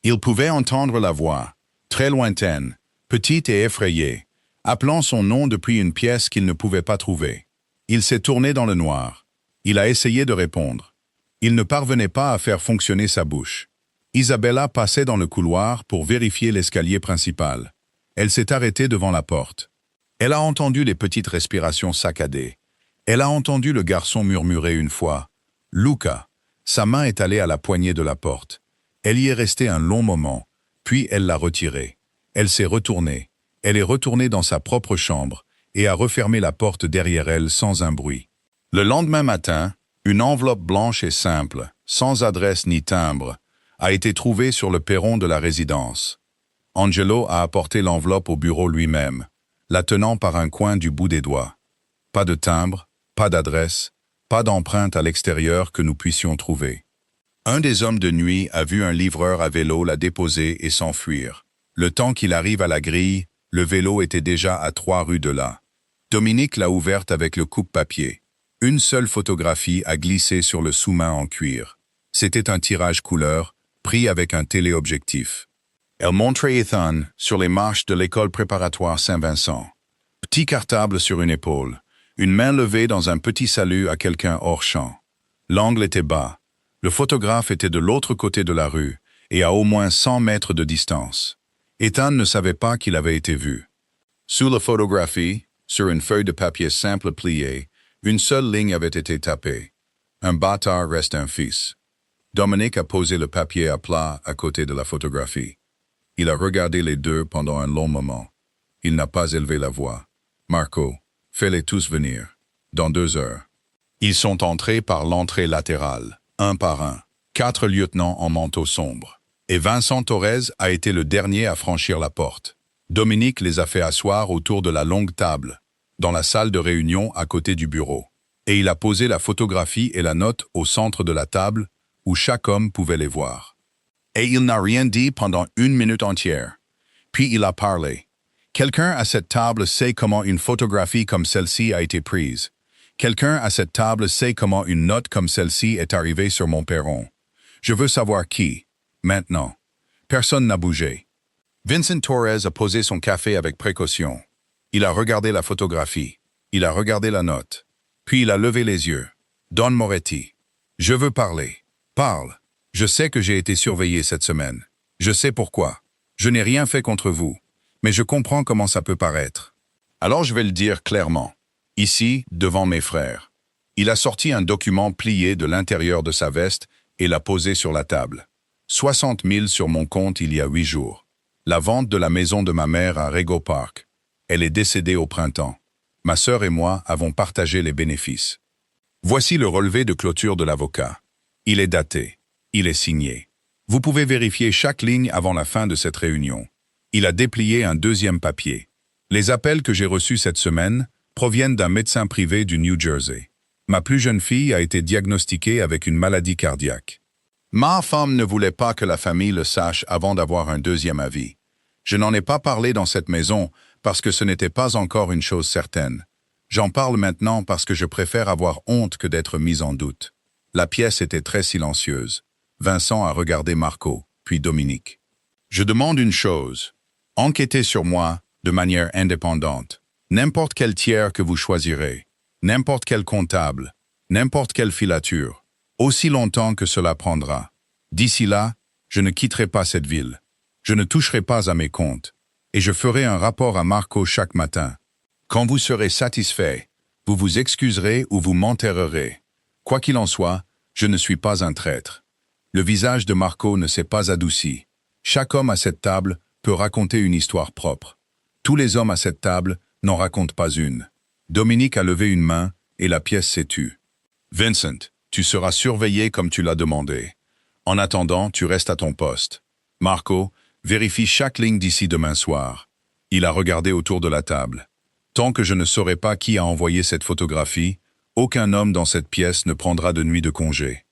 Il pouvait entendre la voix, très lointaine, petite et effrayée, appelant son nom depuis une pièce qu'il ne pouvait pas trouver. Il s'est tourné dans le noir. Il a essayé de répondre. Il ne parvenait pas à faire fonctionner sa bouche. Isabella passait dans le couloir pour vérifier l'escalier principal. Elle s'est arrêtée devant la porte. Elle a entendu les petites respirations saccadées. Elle a entendu le garçon murmurer une fois « Luca ». Sa main est allée à la poignée de la porte. Elle y est restée un long moment, puis elle l'a retirée. Elle s'est retournée. Elle est retournée dans sa propre chambre et a refermé la porte derrière elle sans un bruit. Le lendemain matin, une enveloppe blanche et simple, sans adresse ni timbre, a été trouvée sur le perron de la résidence. Angelo a apporté l'enveloppe au bureau lui-même, la tenant par un coin du bout des doigts. Pas de timbre, pas d'adresse, pas d'empreinte à l'extérieur que nous puissions trouver. Un des hommes de nuit a vu un livreur à vélo la déposer et s'enfuir. Le temps qu'il arrive à la grille, le vélo était déjà à 3 rues de là. Dominic l'a ouverte avec le coupe-papier. Une seule photographie a glissé sur le sous-main en cuir. C'était un tirage couleur, pris avec un téléobjectif. Elle montrait Ethan sur les marches de l'école préparatoire Saint-Vincent. Petit cartable sur une épaule, une main levée dans un petit salut à quelqu'un hors champ. L'angle était bas. Le photographe était de l'autre côté de la rue et à au moins 100 mètres de distance. Ethan ne savait pas qu'il avait été vu. Sous la photographie, sur une feuille de papier simple pliée, une seule ligne avait été tapée. Un bâtard reste un fils. Dominique a posé le papier à plat à côté de la photographie. Il a regardé les deux pendant un long moment. Il n'a pas élevé la voix. Marco, fais-les tous venir. Dans 2 heures. Ils sont entrés par l'entrée latérale, un par un, 4 lieutenants en manteau sombre. Et Vincent Torres a été le dernier à franchir la porte. Dominique les a fait asseoir autour de la longue table, dans la salle de réunion à côté du bureau. Et il a posé la photographie et la note au centre de la table, où chaque homme pouvait les voir. Et il n'a rien dit pendant 1 minute entière. Puis il a parlé. Quelqu'un à cette table sait comment une photographie comme celle-ci a été prise. Quelqu'un à cette table sait comment une note comme celle-ci est arrivée sur mon perron. Je veux savoir qui. Maintenant. Personne n'a bougé. Vincent Torres a posé son café avec précaution. Il a regardé la photographie. Il a regardé la note. Puis il a levé les yeux. Don Moretti. Je veux parler. Parle. Je sais que j'ai été surveillé cette semaine. Je sais pourquoi. Je n'ai rien fait contre vous. Mais je comprends comment ça peut paraître. Alors je vais le dire clairement. Ici, devant mes frères. Il a sorti un document plié de l'intérieur de sa veste et l'a posé sur la table. 60 000 sur mon compte il y a 8 jours. La vente de la maison de ma mère à Rego Park. Elle est décédée au printemps. Ma sœur et moi avons partagé les bénéfices. Voici le relevé de clôture de l'avocat. Il est daté. Il est signé. Vous pouvez vérifier chaque ligne avant la fin de cette réunion. Il a déplié un deuxième papier. Les appels que j'ai reçus cette semaine proviennent d'un médecin privé du New Jersey. Ma plus jeune fille a été diagnostiquée avec une maladie cardiaque. Ma femme ne voulait pas que la famille le sache avant d'avoir un deuxième avis. Je n'en ai pas parlé dans cette maison parce que ce n'était pas encore une chose certaine. J'en parle maintenant parce que je préfère avoir honte que d'être mise en doute. La pièce était très silencieuse. Vincent a regardé Marco, puis Dominique. Je demande une chose. Enquêtez sur moi de manière indépendante. N'importe quel tiers que vous choisirez, n'importe quel comptable, n'importe quelle filature, aussi longtemps que cela prendra. D'ici là, je ne quitterai pas cette ville. Je ne toucherai pas à mes comptes. Et je ferai un rapport à Marco chaque matin. Quand vous serez satisfait, vous vous excuserez ou vous m'enterrerez. Quoi qu'il en soit, je ne suis pas un traître. Le visage de Marco ne s'est pas adouci. Chaque homme à cette table peut raconter une histoire propre. Tous les hommes à cette table n'en racontent pas une. Dominique a levé une main et la pièce s'est tue. Vincent, tu seras surveillé comme tu l'as demandé. En attendant, tu restes à ton poste. Marco, vérifie chaque ligne d'ici demain soir. Il a regardé autour de la table. Tant que je ne saurai pas qui a envoyé cette photographie, aucun homme dans cette pièce ne prendra de nuit de congé.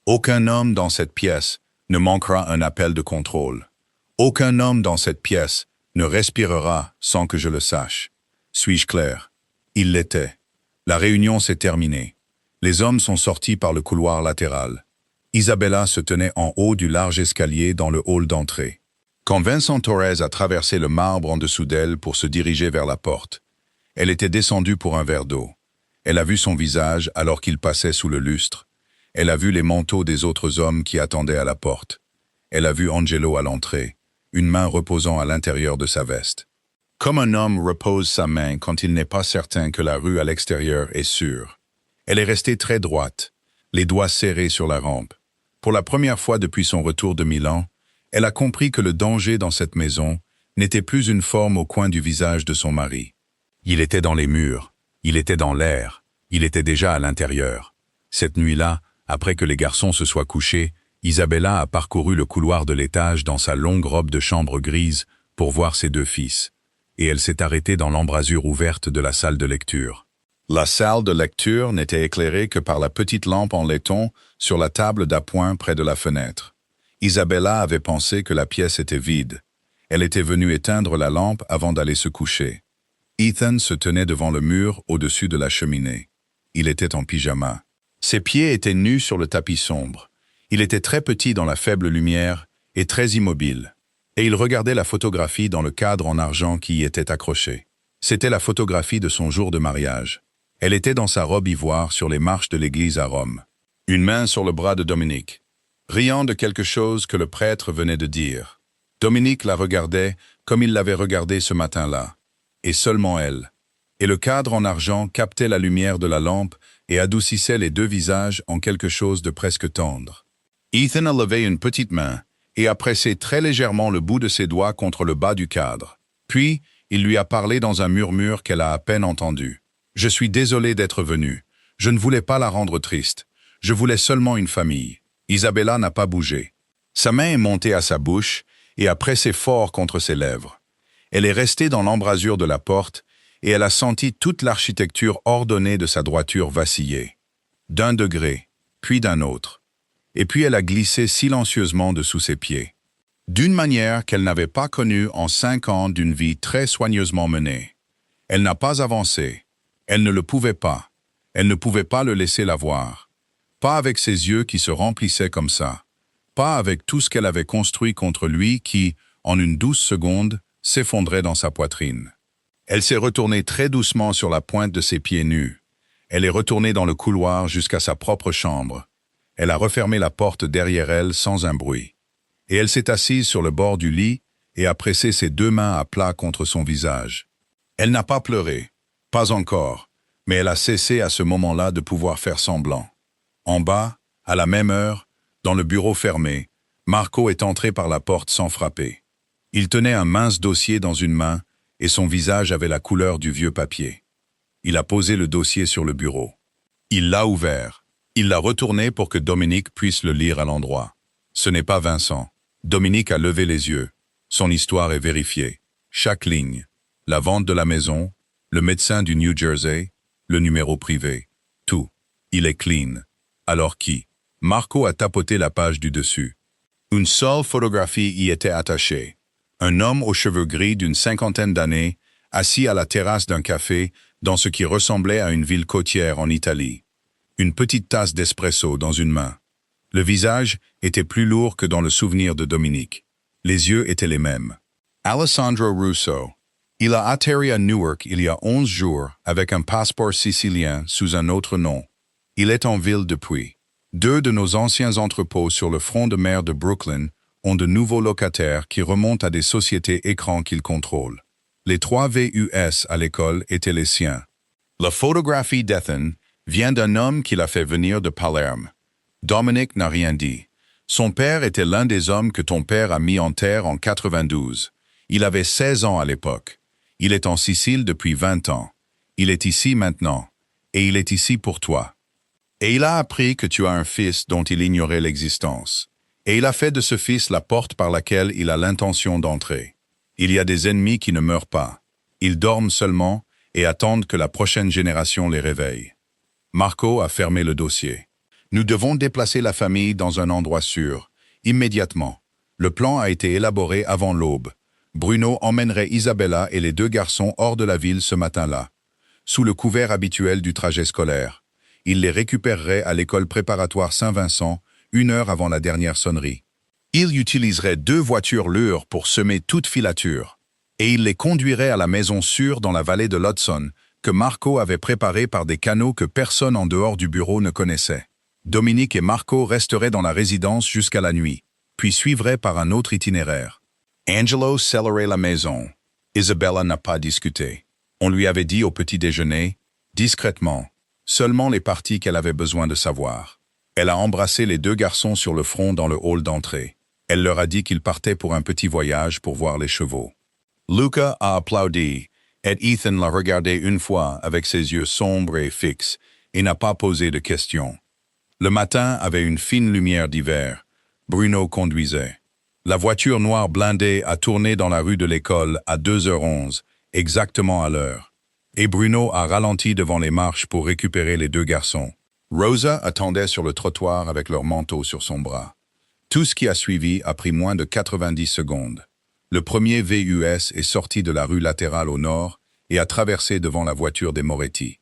Aucun homme dans cette pièce ne manquera un appel de contrôle. Aucun homme dans cette pièce ne respirera sans que je le sache. Suis-je clair? Il l'était. La réunion s'est terminée. Les hommes sont sortis par le couloir latéral. Isabella se tenait en haut du large escalier dans le hall d'entrée. Quand Vincent Torres a traversé le marbre en dessous d'elle pour se diriger vers la porte, elle était descendue pour un verre d'eau. Elle a vu son visage alors qu'il passait sous le lustre. Elle a vu les manteaux des autres hommes qui attendaient à la porte. Elle a vu Angelo à l'entrée, une main reposant à l'intérieur de sa veste. Comme un homme repose sa main quand il n'est pas certain que la rue à l'extérieur est sûre. Elle est restée très droite, les doigts serrés sur la rampe. Pour la première fois depuis son retour de Milan, elle a compris que le danger dans cette maison n'était plus une forme au coin du visage de son mari. Il était dans les murs, il était dans l'air, il était déjà à l'intérieur. Cette nuit-là, après que les garçons se soient couchés, Isabella a parcouru le couloir de l'étage dans sa longue robe de chambre grise pour voir ses 2 fils, et elle s'est arrêtée dans l'embrasure ouverte de la salle de lecture. La salle de lecture n'était éclairée que par la petite lampe en laiton sur la table d'appoint près de la fenêtre. Isabella avait pensé que la pièce était vide. Elle était venue éteindre la lampe avant d'aller se coucher. Ethan se tenait devant le mur au-dessus de la cheminée. Il était en pyjama. Ses pieds étaient nus sur le tapis sombre. Il était très petit dans la faible lumière et très immobile. Et il regardait la photographie dans le cadre en argent qui y était accroché. C'était la photographie de son jour de mariage. Elle était dans sa robe ivoire sur les marches de l'église à Rome. Une main sur le bras de Dominique, riant de quelque chose que le prêtre venait de dire. Dominique la regardait comme il l'avait regardée ce matin-là, et seulement elle. Et le cadre en argent captait la lumière de la lampe et adoucissait les 2 visages en quelque chose de presque tendre. Ethan a levé une petite main et a pressé très légèrement le bout de ses doigts contre le bas du cadre. Puis, il lui a parlé dans un murmure qu'elle a à peine entendu. « Je suis désolé d'être venu. Je ne voulais pas la rendre triste. Je voulais seulement une famille. » Isabella n'a pas bougé. Sa main est montée à sa bouche et a pressé fort contre ses lèvres. Elle est restée dans l'embrasure de la porte et elle a senti toute l'architecture ordonnée de sa droiture vaciller. D'un degré, puis d'un autre. Et puis elle a glissé silencieusement dessous ses pieds. D'une manière qu'elle n'avait pas connue en 5 ans d'une vie très soigneusement menée. Elle n'a pas avancé. Elle ne le pouvait pas. Elle ne pouvait pas le laisser la voir. Pas avec ses yeux qui se remplissaient comme ça. Pas avec tout ce qu'elle avait construit contre lui qui, en une douce seconde, s'effondrait dans sa poitrine. Elle s'est retournée très doucement sur la pointe de ses pieds nus. Elle est retournée dans le couloir jusqu'à sa propre chambre. Elle a refermé la porte derrière elle sans un bruit. Et elle s'est assise sur le bord du lit et a pressé ses 2 mains à plat contre son visage. Elle n'a pas pleuré, pas encore, mais elle a cessé à ce moment-là de pouvoir faire semblant. En bas, à la même heure, dans le bureau fermé, Marco est entré par la porte sans frapper. Il tenait un mince dossier dans une main et son visage avait la couleur du vieux papier. Il a posé le dossier sur le bureau. Il l'a ouvert. Il l'a retourné pour que Dominique puisse le lire à l'endroit. Ce n'est pas Vincent. Dominique a levé les yeux. Son histoire est vérifiée. Chaque ligne. La vente de la maison, le médecin du New Jersey, le numéro privé. Tout. Il est clean. Alors qui? Marco a tapoté la page du dessus. Une seule photographie y était attachée. Un homme aux cheveux gris d'une 50aine d'années, assis à la terrasse d'un café dans ce qui ressemblait à une ville côtière en Italie. Une petite tasse d'espresso dans une main. Le visage était plus lourd que dans le souvenir de Dominique. Les yeux étaient les mêmes. Alessandro Russo. Il a atterri à Newark il y a 11 jours avec un passeport sicilien sous un autre nom. Il est en ville depuis. 2 de nos anciens entrepôts sur le front de mer de Brooklyn ont de nouveaux locataires qui remontent à des sociétés écrans qu'ils contrôlent. Les 3 VUS à l'école étaient les siens. La photographie d'Ethan vient d'un homme qui l'a fait venir de Palerme. Dominique n'a rien dit. Son père était l'un des hommes que ton père a mis en terre en 92. Il avait 16 ans à l'époque. Il est en Sicile depuis 20 ans. Il est ici maintenant. Et il est ici pour toi. Et il a appris que tu as un fils dont il ignorait l'existence. Et il a fait de ce fils la porte par laquelle il a l'intention d'entrer. Il y a des ennemis qui ne meurent pas. Ils dorment seulement et attendent que la prochaine génération les réveille. Marco a fermé le dossier. Nous devons déplacer la famille dans un endroit sûr, immédiatement. Le plan a été élaboré avant l'aube. Bruno emmènerait Isabella et les 2 garçons hors de la ville ce matin-là, sous le couvert habituel du trajet scolaire. Il les récupérerait à l'école préparatoire Saint-Vincent, 1 heure avant la dernière sonnerie. Il utiliserait 2 voitures Lure pour semer toute filature, et il les conduirait à la maison sûre dans la vallée de l'Hudson, que Marco avait préparée par des canaux que personne en dehors du bureau ne connaissait. Dominique et Marco resteraient dans la résidence jusqu'à la nuit, puis suivraient par un autre itinéraire. Angelo sellerait la maison. Isabella n'a pas discuté. On lui avait dit au petit déjeuner, discrètement, seulement les parties qu'elle avait besoin de savoir. Elle a embrassé les 2 garçons sur le front dans le hall d'entrée. Elle leur a dit qu'ils partaient pour un petit voyage pour voir les chevaux. Luca a applaudi, et Ethan l'a regardé une fois avec ses yeux sombres et fixes, et n'a pas posé de questions. Le matin avait une fine lumière d'hiver. Bruno conduisait. La voiture noire blindée a tourné dans la rue de l'école à 2h11, exactement à l'heure. Et Bruno a ralenti devant les marches pour récupérer les 2 garçons. Rosa attendait sur le trottoir avec leur manteau sur son bras. Tout ce qui a suivi a pris moins de 90 secondes. Le premier VUS est sorti de la rue latérale au nord et a traversé devant la voiture des Moretti,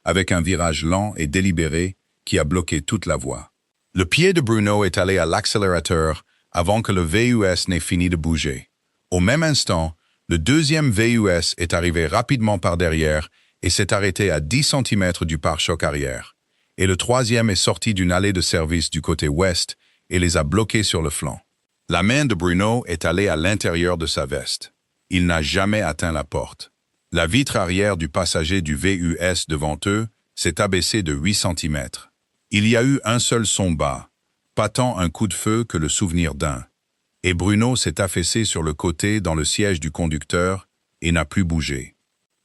avec un virage lent et délibéré qui a bloqué toute la voie. Le pied de Bruno est allé à l'accélérateur avant que le VUS n'ait fini de bouger. Au même instant, le 2e VUS est arrivé rapidement par derrière et s'est arrêté à 10 cm du pare-choc arrière. Et le 3e est sorti d'une allée de service du côté ouest et les a bloqués sur le flanc. La main de Bruno est allée à l'intérieur de sa veste. Il n'a jamais atteint la porte. La vitre arrière du passager du VUS devant eux s'est abaissée de 8 cm. Il y a eu un seul son bas, pas tant un coup de feu que le souvenir d'un. Et Bruno s'est affaissé sur le côté dans le siège du conducteur et n'a plus bougé.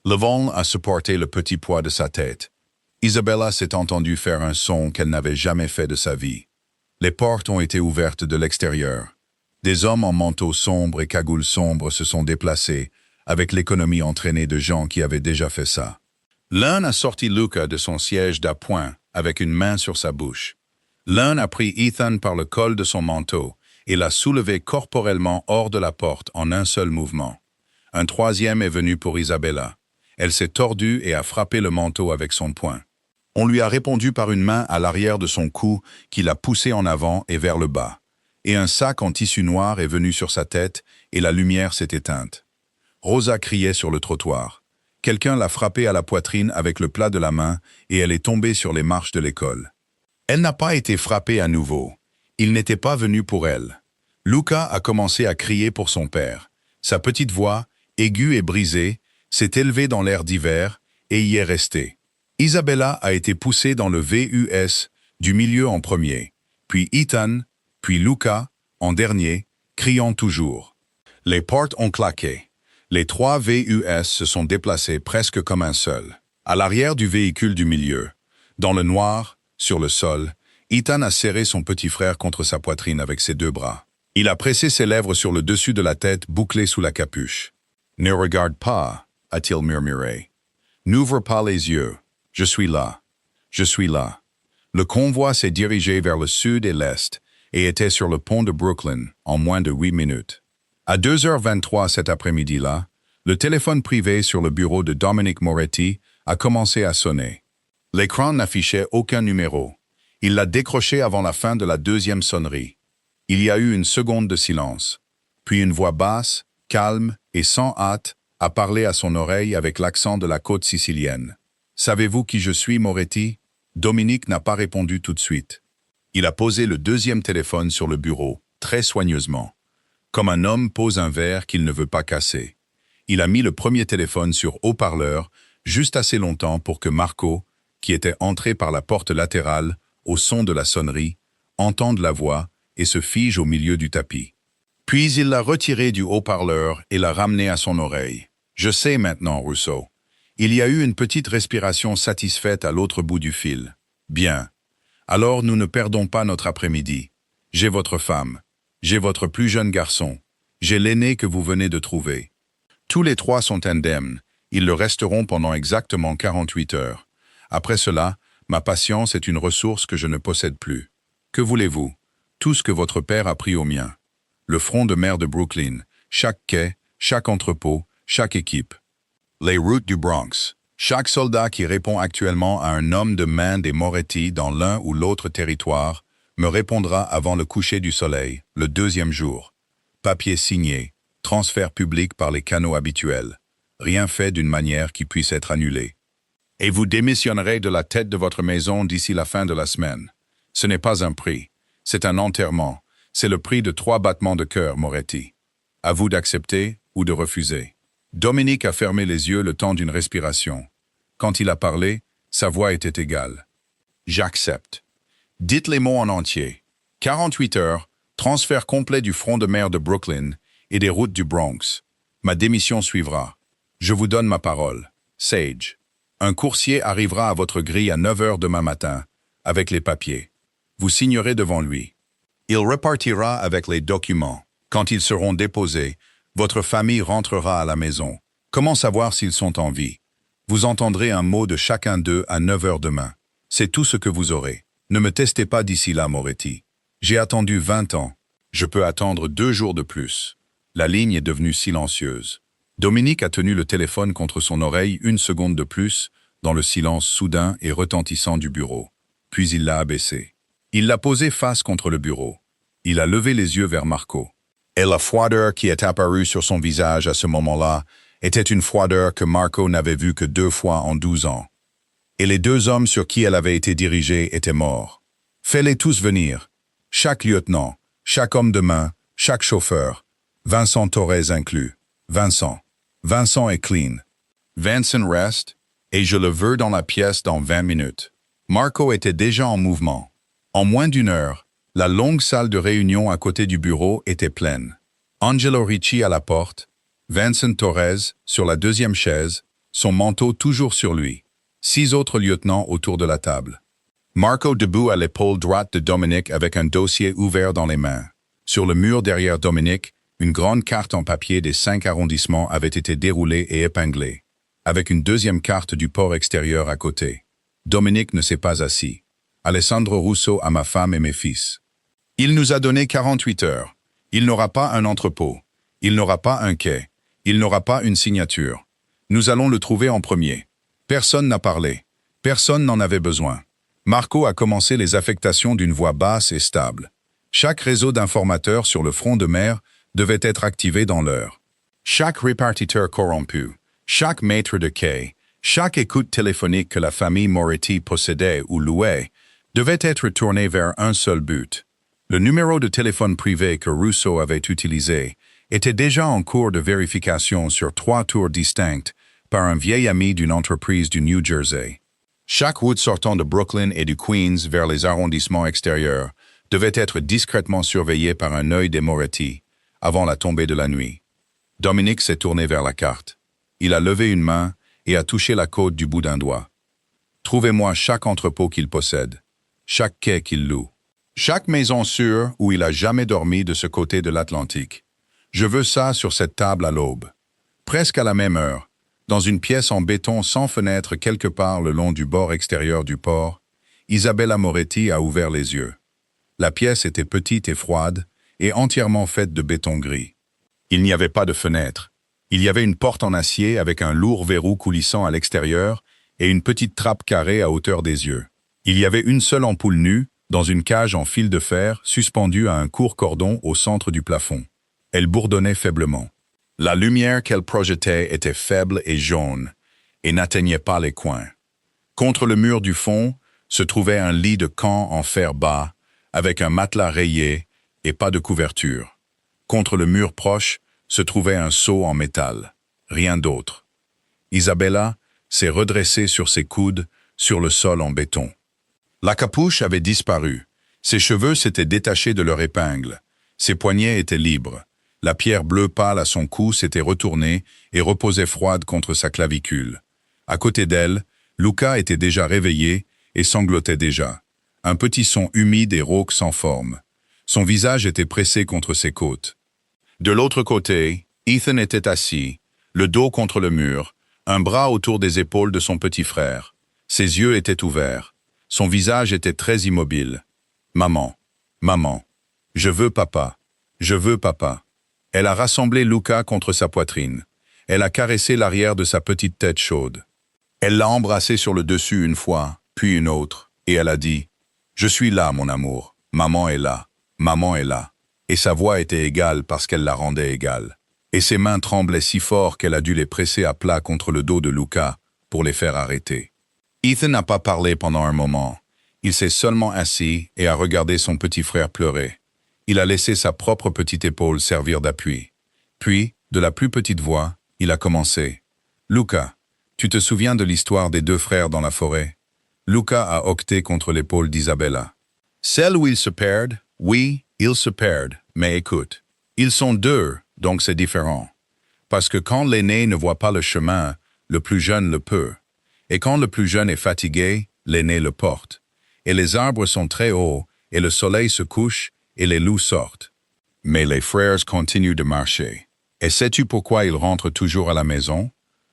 Le vent a supporté le petit poids de sa tête. Isabella s'est entendue faire un son qu'elle n'avait jamais fait de sa vie. Les portes ont été ouvertes de l'extérieur. Des hommes en manteaux sombres et cagoules sombres se sont déplacés, avec l'économie entraînée de gens qui avaient déjà fait ça. L'un a sorti Luca de son siège d'appoint avec une main sur sa bouche. L'un a pris Ethan par le col de son manteau et l'a soulevé corporellement hors de la porte en un seul mouvement. Un troisième est venu pour Isabella. Elle s'est tordue et a frappé le manteau avec son poing. On lui a répondu par une main à l'arrière de son cou qui l'a poussé en avant et vers le bas. Et un sac en tissu noir est venu sur sa tête et la lumière s'est éteinte. Rosa criait sur le trottoir. Quelqu'un l'a frappée à la poitrine avec le plat de la main et elle est tombée sur les marches de l'école. Elle n'a pas été frappée à nouveau. Il n'était pas venu pour elle. Luca a commencé à crier pour son père. Sa petite voix, aiguë et brisée, s'est élevée dans l'air d'hiver et y est restée. Isabella a été poussée dans le VUS du milieu en premier, puis Ethan, puis Luca, en dernier, criant toujours. Les portes ont claqué. Les trois VUS se sont déplacés presque comme un seul. À l'arrière du véhicule du milieu, dans le noir, sur le sol, Ethan a serré son petit frère contre sa poitrine avec ses deux bras. Il a pressé ses lèvres sur le dessus de la tête bouclée sous la capuche. « Ne regarde pas », a-t-il murmuré. « N'ouvre pas les yeux. Je suis là. Je suis là. » Le convoi s'est dirigé vers le sud et l'est et était sur le pont de Brooklyn en moins de 8 minutes. À 2h23 cet après-midi-là, le téléphone privé sur le bureau de Dominic Moretti a commencé à sonner. L'écran n'affichait aucun numéro. Il l'a décroché avant la fin de la deuxième sonnerie. Il y a eu une seconde de silence. Puis une voix basse, calme et sans hâte a parlé à son oreille avec l'accent de la côte sicilienne. « Savez-vous qui je suis, Moretti ?» Dominique n'a pas répondu tout de suite. Il a posé le deuxième téléphone sur le bureau, très soigneusement, comme un homme pose un verre qu'il ne veut pas casser. Il a mis le premier téléphone sur haut-parleur juste assez longtemps pour que Marco, qui était entré par la porte latérale, au son de la sonnerie, entende la voix et se fige au milieu du tapis. Puis il l'a retiré du haut-parleur et l'a ramené à son oreille. « Je sais maintenant, Rousseau. » Il y a eu une petite respiration satisfaite à l'autre bout du fil. « Bien. Alors nous ne perdons pas notre après-midi. J'ai votre femme. J'ai votre plus jeune garçon. J'ai l'aîné que vous venez de trouver. Tous les trois sont indemnes. Ils le resteront pendant exactement 48 heures. Après cela, ma patience est une ressource que je ne possède plus. Que voulez-vous? Tout ce que votre père a pris au mien. Le front de mer de Brooklyn, chaque quai, chaque entrepôt, chaque équipe. Les routes du Bronx. Chaque soldat qui répond actuellement à un homme de main des Moretti dans l'un ou l'autre territoire me répondra avant le coucher du soleil, le deuxième jour. Papier signé, transfert public par les canaux habituels. Rien fait d'une manière qui puisse être annulé. Et vous démissionnerez de la tête de votre maison d'ici la fin de la semaine. Ce n'est pas un prix, c'est un enterrement. C'est le prix de 3 battements de cœur, Moretti. À vous d'accepter ou de refuser. Dominique a fermé les yeux le temps d'une respiration. Quand il a parlé, sa voix était égale. J'accepte. Dites les mots en entier. 48 heures, transfert complet du front de mer de Brooklyn et des routes du Bronx. Ma démission suivra. Je vous donne ma parole. Sage. Un coursier arrivera à votre grille à 9 heures demain matin, avec les papiers. Vous signerez devant lui. Il repartira avec les documents. Quand ils seront déposés, votre famille rentrera à la maison. Comment savoir s'ils sont en vie? Vous entendrez un mot de chacun d'eux à 9 heures demain. C'est tout ce que vous aurez. Ne me testez pas d'ici là, Moretti. J'ai attendu 20 ans. Je peux attendre 2 jours de plus. La ligne est devenue silencieuse. Dominique a tenu le téléphone contre son oreille 1 seconde de plus, dans le silence soudain et retentissant du bureau. Puis il l'a abaissé. Il l'a posé face contre le bureau. Il a levé les yeux vers Marco. Et la froideur qui est apparue sur son visage à ce moment-là était une froideur que Marco n'avait vue que 2 fois en 12 ans. Et les 2 hommes sur qui elle avait été dirigée étaient morts. Fais-les tous venir. Chaque lieutenant, chaque homme de main, chaque chauffeur. Vincent Torres inclus. Vincent. Vincent est clean. Vincent reste, et je le veux dans la pièce dans 20 minutes. Marco était déjà en mouvement. En moins d'1 heure, La longue salle de réunion à côté du bureau était pleine. Angelo Ricci à la porte, Vincent Torres sur la deuxième chaise, son manteau toujours sur lui. 6 autres lieutenants autour de la table. Marco debout à l'épaule droite de Dominique avec un dossier ouvert dans les mains. Sur le mur derrière Dominique, une grande carte en papier des 5 arrondissements avait été déroulée et épinglée, avec une deuxième carte du port extérieur à côté. Dominique ne s'est pas assis. Alessandro Russo à ma femme et mes fils. Il nous a donné 48 heures. Il n'aura pas un entrepôt. Il n'aura pas un quai. Il n'aura pas une signature. Nous allons le trouver en premier. Personne n'a parlé. Personne n'en avait besoin. Marco a commencé les affectations d'une voix basse et stable. Chaque réseau d'informateurs sur le front de mer devait être activé dans l'heure. Chaque répartiteur corrompu, chaque maître de quai, chaque écoute téléphonique que la famille Moretti possédait ou louait, devait être tourné vers un seul but. Le numéro de téléphone privé que Russo avait utilisé était déjà en cours de vérification sur 3 tours distinctes par un vieil ami d'une entreprise du New Jersey. Chaque route sortant de Brooklyn et du Queens vers les arrondissements extérieurs devait être discrètement surveillée par un œil des Moretti avant la tombée de la nuit. Dominique s'est tourné vers la carte. Il a levé une main et a touché la côte du bout d'un doigt. Trouvez-moi chaque entrepôt qu'il possède, chaque quai qu'il loue, chaque maison sûre où il a jamais dormi de ce côté de l'Atlantique. Je veux ça sur cette table à l'aube. Presque à la même heure, dans une pièce en béton sans fenêtre quelque part le long du bord extérieur du port, Isabella Moretti a ouvert les yeux. La pièce était petite et froide et entièrement faite de béton gris. Il n'y avait pas de fenêtre. Il y avait une porte en acier avec un lourd verrou coulissant à l'extérieur et une petite trappe carrée à hauteur des yeux. Il y avait une seule ampoule nue, dans une cage en fil de fer suspendue à un court cordon au centre du plafond. Elle bourdonnait faiblement. La lumière qu'elle projetait était faible et jaune, et n'atteignait pas les coins. Contre le mur du fond se trouvait un lit de camp en fer bas, avec un matelas rayé et pas de couverture. Contre le mur proche se trouvait un seau en métal. Rien d'autre. Isabella s'est redressée sur ses coudes, sur le sol en béton. La capuche avait disparu. Ses cheveux s'étaient détachés de leur épingle. Ses poignets étaient libres. La pierre bleue pâle à son cou s'était retournée et reposait froide contre sa clavicule. À côté d'elle, Luca était déjà réveillé et sanglotait déjà. Un petit son humide et rauque sans forme. Son visage était pressé contre ses côtes. De l'autre côté, Ethan était assis, le dos contre le mur, un bras autour des épaules de son petit frère. Ses yeux étaient ouverts. Son visage était très immobile. « Maman, maman, je veux papa, je veux papa. » Elle a rassemblé Luca contre sa poitrine. Elle a caressé l'arrière de sa petite tête chaude. Elle l'a embrassé sur le dessus une fois, puis une autre, et elle a dit « Je suis là, mon amour. Maman est là. Maman est là. » Et sa voix était égale parce qu'elle la rendait égale. Et ses mains tremblaient si fort qu'elle a dû les presser à plat contre le dos de Luca pour les faire arrêter. Ethan n'a pas parlé pendant un moment. Il s'est seulement assis et a regardé son petit frère pleurer. Il a laissé sa propre petite épaule servir d'appui. Puis, de la plus petite voix, il a commencé. « Luca, tu te souviens de l'histoire des 2 frères dans la forêt ?» Luca a octé contre l'épaule d'Isabella. « Celle où ils se perdent, oui, ils se perdent, mais écoute, ils sont 2, donc c'est différent. Parce que quand l'aîné ne voit pas le chemin, le plus jeune le peut. Et quand le plus jeune est fatigué, l'aîné le porte. Et les arbres sont très hauts, et le soleil se couche, et les loups sortent. Mais les frères continuent de marcher. Et sais-tu pourquoi ils rentrent toujours à la maison? »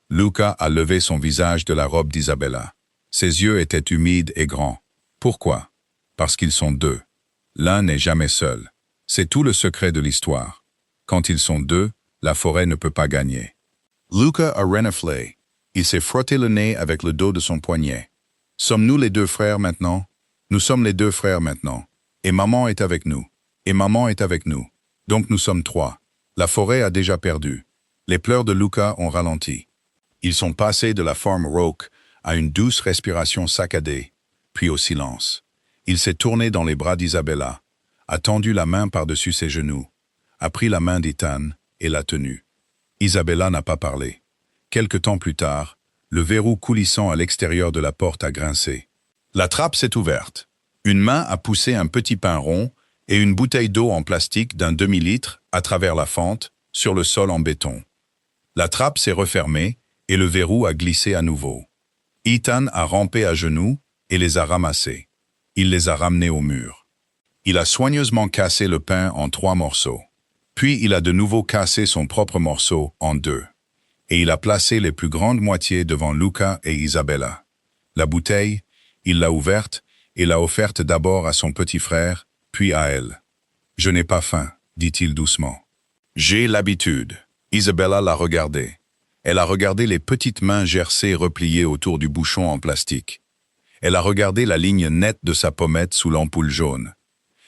Luca a levé son visage de la robe d'Isabella. Ses yeux étaient humides et grands. Pourquoi? Parce qu'ils sont 2. L'un n'est jamais seul. C'est tout le secret de l'histoire. Quand ils sont 2, la forêt ne peut pas gagner. Luca a reniflé. Il s'est frotté le nez avec le dos de son poignet. Sommes-nous les 2 frères maintenant? Nous sommes les 2 frères maintenant. Et maman est avec nous. Et maman est avec nous. Donc nous sommes 3. La forêt a déjà perdu. Les pleurs de Luca ont ralenti. Ils sont passés de la forme rauque à une douce respiration saccadée, puis au silence. Il s'est tourné dans les bras d'Isabella, a tendu la main par-dessus ses genoux, a pris la main d'Ethan et l'a tenue. Isabella n'a pas parlé. Quelque temps plus tard, le verrou coulissant à l'extérieur de la porte a grincé. La trappe s'est ouverte. Une main a poussé un petit pain rond et une bouteille d'eau en plastique d'un demi-litre à travers la fente, sur le sol en béton. La trappe s'est refermée et le verrou a glissé à nouveau. Ethan a rampé à genoux et les a ramassés. Il les a ramenés au mur. Il a soigneusement cassé le pain en 3 morceaux. Puis il a de nouveau cassé son propre morceau en 2. Et il a placé les plus grandes moitiés devant Luca et Isabella. La bouteille, il l'a ouverte et l'a offerte d'abord à son petit frère, puis à elle. « Je n'ai pas faim, dit-il doucement. J'ai l'habitude. » Isabella l'a regardé. Elle a regardé les petites mains gercées repliées autour du bouchon en plastique. Elle a regardé la ligne nette de sa pommette sous l'ampoule jaune.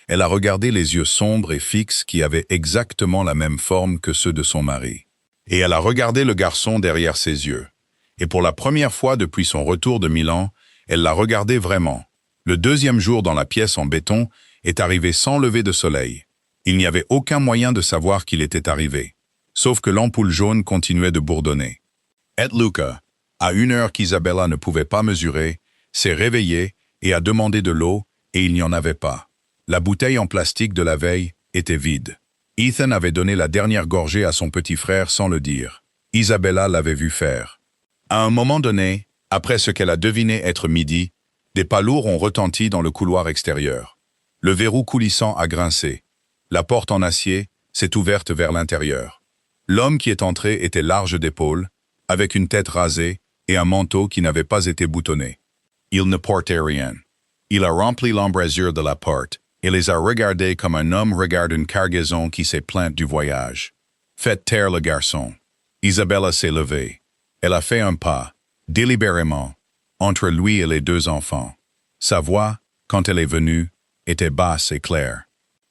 Elle a regardé les yeux sombres et fixes qui avaient exactement la même forme que ceux de son mari. Et elle a regardé le garçon derrière ses yeux. Et pour la première fois depuis son retour de Milan, elle l'a regardé vraiment. Le 2e jour dans la pièce en béton est arrivé sans lever de soleil. Il n'y avait aucun moyen de savoir qu'il était arrivé. Sauf que l'ampoule jaune continuait de bourdonner. Et Luca, à une heure qu'Isabella ne pouvait pas mesurer, s'est réveillé et a demandé de l'eau, et il n'y en avait pas. La bouteille en plastique de la veille était vide. Ethan avait donné la dernière gorgée à son petit frère sans le dire. Isabella l'avait vu faire. À un moment donné, après ce qu'elle a deviné être midi, des pas lourds ont retenti dans le couloir extérieur. Le verrou coulissant a grincé. La porte en acier s'est ouverte vers l'intérieur. L'homme qui est entré était large d'épaules, avec une tête rasée et un manteau qui n'avait pas été boutonné. Il ne portait rien. Il a rempli l'embrasure de la porte et les a regardés comme un homme regarde une cargaison qui s'est plainte du voyage. Faites taire le garçon. Isabella s'est levée. Elle a fait un pas, délibérément, entre lui et les 2 enfants. Sa voix, quand elle est venue, était basse et claire.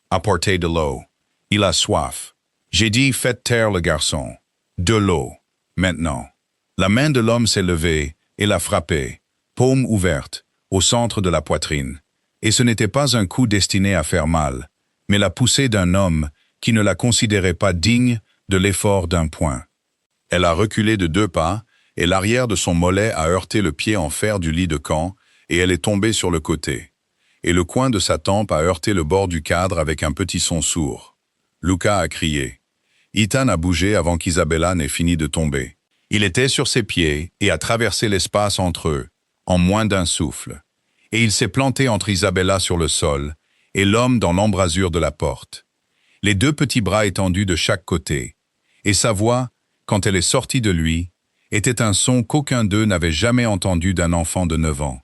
Apportez de l'eau. Il a soif. J'ai dit faites taire le garçon. De l'eau. Maintenant. La main de l'homme s'est levée et l'a frappé, paume ouverte, au centre de la poitrine. Et ce n'était pas un coup destiné à faire mal, mais la poussée d'un homme qui ne la considérait pas digne de l'effort d'un poing. Elle a reculé de 2 pas, et l'arrière de son mollet a heurté le pied en fer du lit de camp, et elle est tombée sur le côté. Et le coin de sa tempe a heurté le bord du cadre avec un petit son sourd. Luca a crié. Ethan a bougé avant qu'Isabella n'ait fini de tomber. Il était sur ses pieds et a traversé l'espace entre eux, en moins d'un souffle. Et il s'est planté entre Isabella sur le sol et l'homme dans l'embrasure de la porte. Les 2 petits bras étendus de chaque côté. Et sa voix, quand elle est sortie de lui, était un son qu'aucun d'eux n'avait jamais entendu d'un enfant de 9 ans.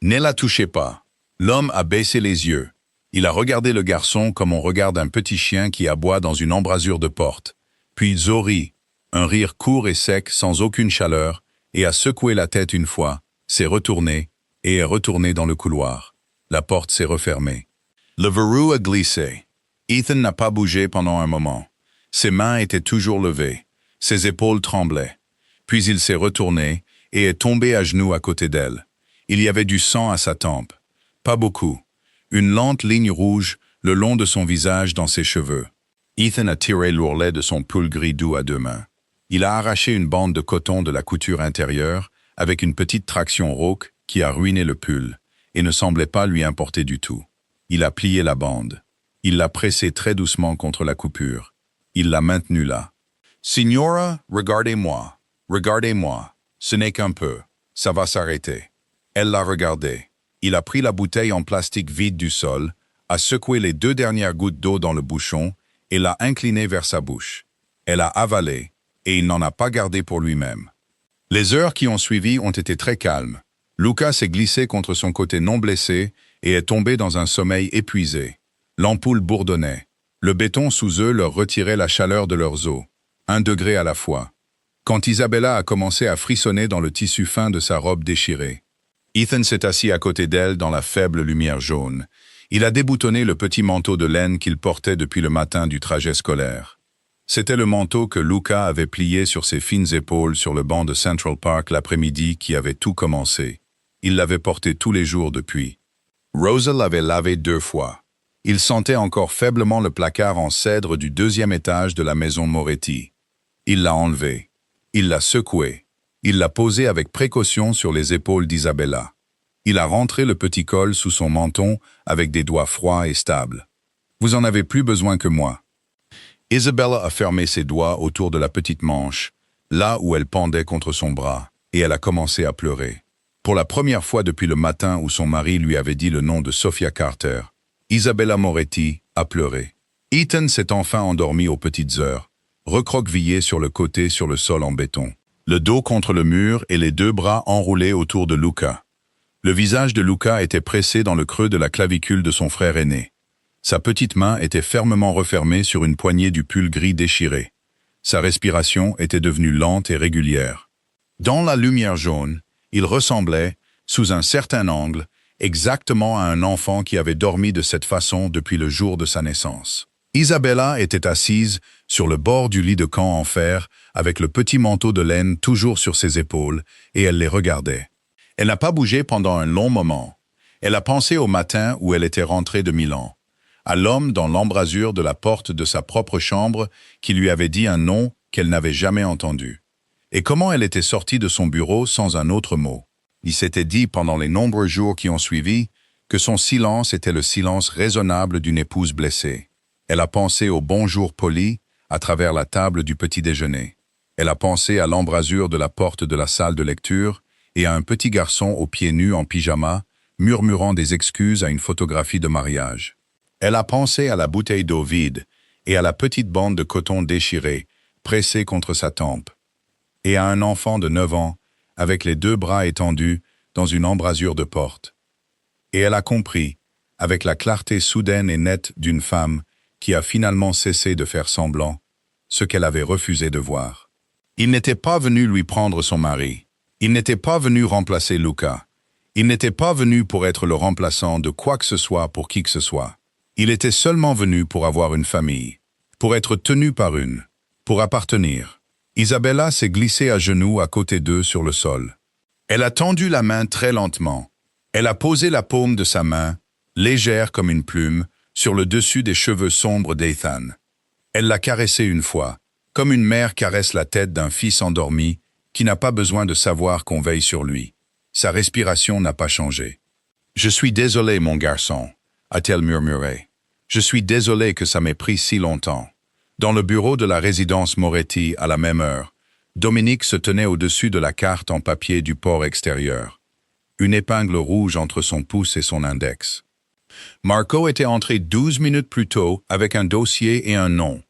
Ne la touchez pas. L'homme a baissé les yeux. Il a regardé le garçon comme on regarde un petit chien qui aboie dans une embrasure de porte. Puis Zori, un rire court et sec sans aucune chaleur, et a secoué la tête une fois, s'est retourné et est retourné dans le couloir. La porte s'est refermée. Le verrou a glissé. Ethan n'a pas bougé pendant un moment. Ses mains étaient toujours levées. Ses épaules tremblaient. Puis il s'est retourné et est tombé à genoux à côté d'elle. Il y avait du sang à sa tempe. Pas beaucoup. Une lente ligne rouge le long de son visage dans ses cheveux. Ethan a tiré l'ourlet de son pull gris doux à 2 mains. Il a arraché une bande de coton de la couture intérieure avec une petite traction rauque qui a ruiné le pull et ne semblait pas lui importer du tout. Il a plié la bande. Il l'a pressée très doucement contre la coupure. Il l'a maintenue là. « Signora, regardez-moi. Regardez-moi. Ce n'est qu'un peu. Ça va s'arrêter. » Elle l'a regardé. Il a pris la bouteille en plastique vide du sol, a secoué les 2 dernières gouttes d'eau dans le bouchon et l'a inclinée vers sa bouche. Elle a avalé, et il n'en a pas gardé pour lui-même. Les heures qui ont suivi ont été très calmes. Luca s'est glissé contre son côté non blessé et est tombé dans un sommeil épuisé. L'ampoule bourdonnait. Le béton sous eux leur retirait la chaleur de leurs os, 1 degré à la fois. Quand Isabella a commencé à frissonner dans le tissu fin de sa robe déchirée. Ethan s'est assis à côté d'elle dans la faible lumière jaune. Il a déboutonné le petit manteau de laine qu'il portait depuis le matin du trajet scolaire. C'était le manteau que Luca avait plié sur ses fines épaules sur le banc de Central Park l'après-midi qui avait tout commencé. Il l'avait porté tous les jours depuis. Rosa l'avait lavé 2 fois. Il sentait encore faiblement le placard en cèdre du 2e étage de la maison Moretti. Il l'a enlevé. Il l'a secoué. Il l'a posé avec précaution sur les épaules d'Isabella. Il a rentré le petit col sous son menton avec des doigts froids et stables. Vous en avez plus besoin que moi. Isabella a fermé ses doigts autour de la petite manche, là où elle pendait contre son bras, et elle a commencé à pleurer. Pour la première fois depuis le matin où son mari lui avait dit le nom de Sophia Carter, Isabella Moretti a pleuré. Ethan s'est enfin endormi aux petites heures, recroquevillé sur le côté sur le sol en béton, le dos contre le mur et les deux bras enroulés autour de Luca. Le visage de Luca était pressé dans le creux de la clavicule de son frère aîné. Sa petite main était fermement refermée sur une poignée du pull gris déchiré. Sa respiration était devenue lente et régulière. Dans la lumière jaune, il ressemblait, sous un certain angle, exactement à un enfant qui avait dormi de cette façon depuis le jour de sa naissance. Isabella était assise sur le bord du lit de camp en fer, avec le petit manteau de laine toujours sur ses épaules, et elle les regardait. Elle n'a pas bougé pendant un long moment. Elle a pensé au matin où elle était rentrée de Milan, à l'homme dans l'embrasure de la porte de sa propre chambre qui lui avait dit un nom qu'elle n'avait jamais entendu. Et comment elle était sortie de son bureau sans un autre mot. Il s'était dit pendant les nombreux jours qui ont suivi que son silence était le silence raisonnable d'une épouse blessée. Elle a pensé au bonjour poli à travers la table du petit déjeuner. Elle a pensé à l'embrasure de la porte de la salle de lecture et à un petit garçon aux pieds nus en pyjama, murmurant des excuses à une photographie de mariage. Elle a pensé à la bouteille d'eau vide et à la petite bande de coton déchirée, pressée contre sa tempe, et à un enfant de 9 ans, avec les deux bras étendus dans une embrasure de porte. Et elle a compris, avec la clarté soudaine et nette d'une femme qui a finalement cessé de faire semblant, ce qu'elle avait refusé de voir. Il n'était pas venu lui prendre son mari. Il n'était pas venu remplacer Luca. Il n'était pas venu pour être le remplaçant de quoi que ce soit pour qui que ce soit. Il était seulement venu pour avoir une famille, pour être tenu par une, pour appartenir. Isabella s'est glissée à genoux à côté d'eux sur le sol. Elle a tendu la main très lentement. Elle a posé la paume de sa main, légère comme une plume, sur le dessus des cheveux sombres d'Ethan. Elle l'a caressé une fois, comme une mère caresse la tête d'un fils endormi qui n'a pas besoin de savoir qu'on veille sur lui. Sa respiration n'a pas changé. « Je suis désolée, mon garçon », a-t-elle murmuré. « Je suis désolée que ça m'ait pris si longtemps. » Dans le bureau de la résidence Moretti, à la même heure, Dominique se tenait au-dessus de la carte en papier du port extérieur, une épingle rouge entre son pouce et son index. Marco était entré 12 minutes plus tôt avec un dossier et un nom,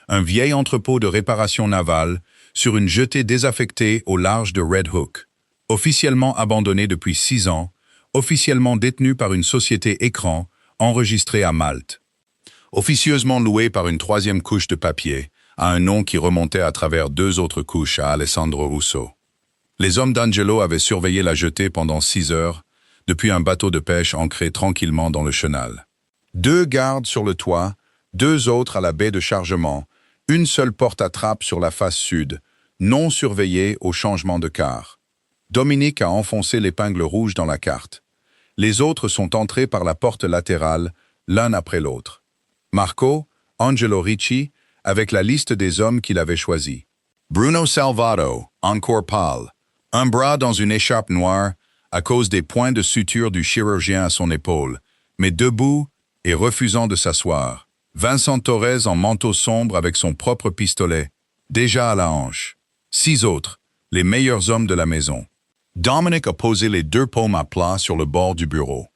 un vieil entrepôt de réparation navale sur une jetée désaffectée au large de Red Hook, officiellement abandonné depuis 6 ans, officiellement détenu par une société écran enregistrée à Malte, officieusement loué par une 3e couche de papier, à un nom qui remontait à travers 2 autres couches à Alessandro Russo. Les hommes d'Angelo avaient surveillé la jetée pendant 6 heures, depuis un bateau de pêche ancré tranquillement dans le chenal. 2 gardes sur le toit, 2 autres à la baie de chargement, une seule porte à trappe sur la face sud, non surveillée au changement de quart. Dominique a enfoncé l'épingle rouge dans la carte. Les autres sont entrés par la porte latérale, l'un après l'autre. Marco, Angelo Ricci, avec la liste des hommes qu'il avait choisis. Bruno Salvato, encore pâle, un bras dans une écharpe noire à cause des points de suture du chirurgien à son épaule, mais debout et refusant de s'asseoir. Vincent Torres en manteau sombre avec son propre pistolet, déjà à la hanche. 6 autres, les meilleurs hommes de la maison. Dominic a posé les 2 paumes à plat sur le bord du bureau.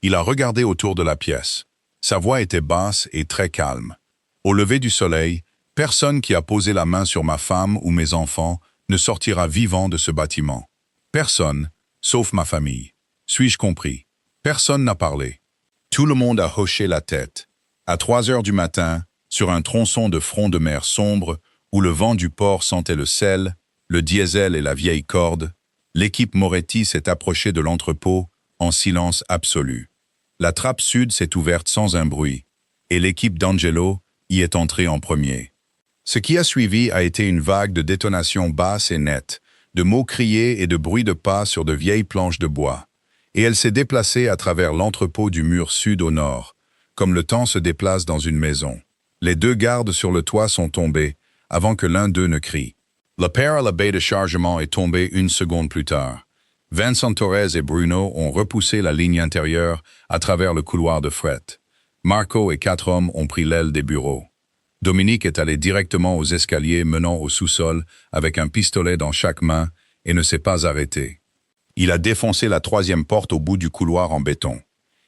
Il a regardé autour de la pièce. Sa voix était basse et très calme. Au lever du soleil, personne qui a posé la main sur ma femme ou mes enfants ne sortira vivant de ce bâtiment. Personne, sauf ma famille. Suis-je compris? Personne n'a parlé. Tout le monde a hoché la tête. À 3 heures du matin, sur un tronçon de front de mer sombre, où le vent du port sentait le sel, le diesel et la vieille corde, l'équipe Moretti s'est approchée de l'entrepôt en silence absolu. La trappe sud s'est ouverte sans un bruit, et l'équipe d'Angelo y est entrée en premier. Ce qui a suivi a été une vague de détonations basses et nettes, de mots criés et de bruits de pas sur de vieilles planches de bois, et elle s'est déplacée à travers l'entrepôt du mur sud au nord, comme le temps se déplace dans une maison. Les 2 gardes sur le toit sont tombés, avant que l'un d'eux ne crie. Le père à la baie de chargement est tombé 1 seconde plus tard. Vincent Torres et Bruno ont repoussé la ligne intérieure à travers le couloir de fret. Marco et 4 hommes ont pris l'aile des bureaux. Dominique est allé directement aux escaliers menant au sous-sol avec un pistolet dans chaque main et ne s'est pas arrêté. Il a défoncé la 3e porte au bout du couloir en béton.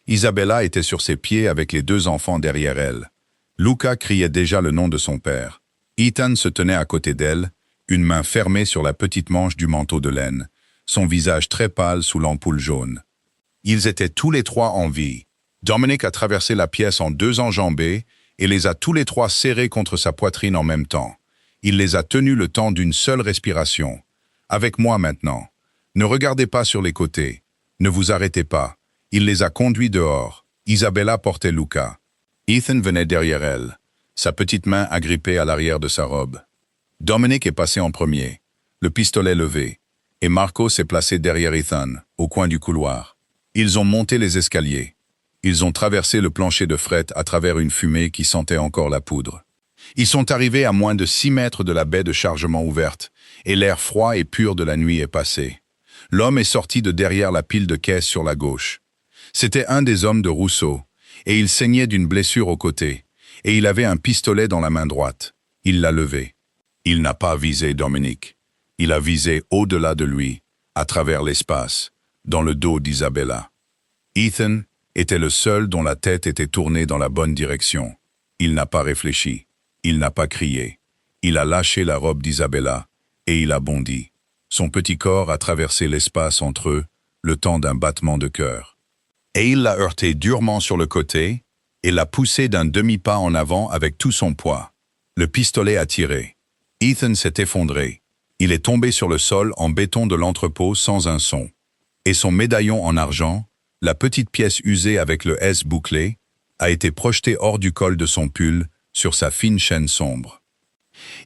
Isabella était sur ses pieds avec les 2 enfants derrière elle. Luca criait déjà le nom de son père. Ethan se tenait à côté d'elle, une main fermée sur la petite manche du manteau de laine, son visage très pâle sous l'ampoule jaune. Ils étaient tous les 3 en vie. Dominic a traversé la pièce en 2 enjambées et les a tous les 3 serrés contre sa poitrine en même temps. Il les a tenus le temps d'une seule respiration. Avec moi maintenant. Ne regardez pas sur les côtés. Ne vous arrêtez pas. Il les a conduits dehors. Isabella portait Luca. Ethan venait derrière elle, sa petite main agrippée à l'arrière de sa robe. Dominic est passé en premier, le pistolet levé, et Marco s'est placé derrière Ethan, au coin du couloir. Ils ont monté les escaliers. Ils ont traversé le plancher de fret à travers une fumée qui sentait encore la poudre. Ils sont arrivés à moins de 6 mètres de la baie de chargement ouverte, et l'air froid et pur de la nuit est passé. L'homme est sorti de derrière la pile de caisses sur la gauche. C'était un des hommes de Rousseau, et il saignait d'une blessure au côté, et il avait un pistolet dans la main droite. Il l'a levé. Il n'a pas visé Dominique. Il a visé au-delà de lui, à travers l'espace, dans le dos d'Isabella. Ethan était le seul dont la tête était tournée dans la bonne direction. Il n'a pas réfléchi. Il n'a pas crié. Il a lâché la robe d'Isabella, et il a bondi. Son petit corps a traversé l'espace entre eux, le temps d'un battement de cœur. Et il l'a heurté durement sur le côté, et l'a poussé d'un demi-pas en avant avec tout son poids. Le pistolet a tiré. Ethan s'est effondré. Il est tombé sur le sol en béton de l'entrepôt sans un son. Et son médaillon en argent, la petite pièce usée avec le S bouclé, a été projeté hors du col de son pull sur sa fine chaîne sombre.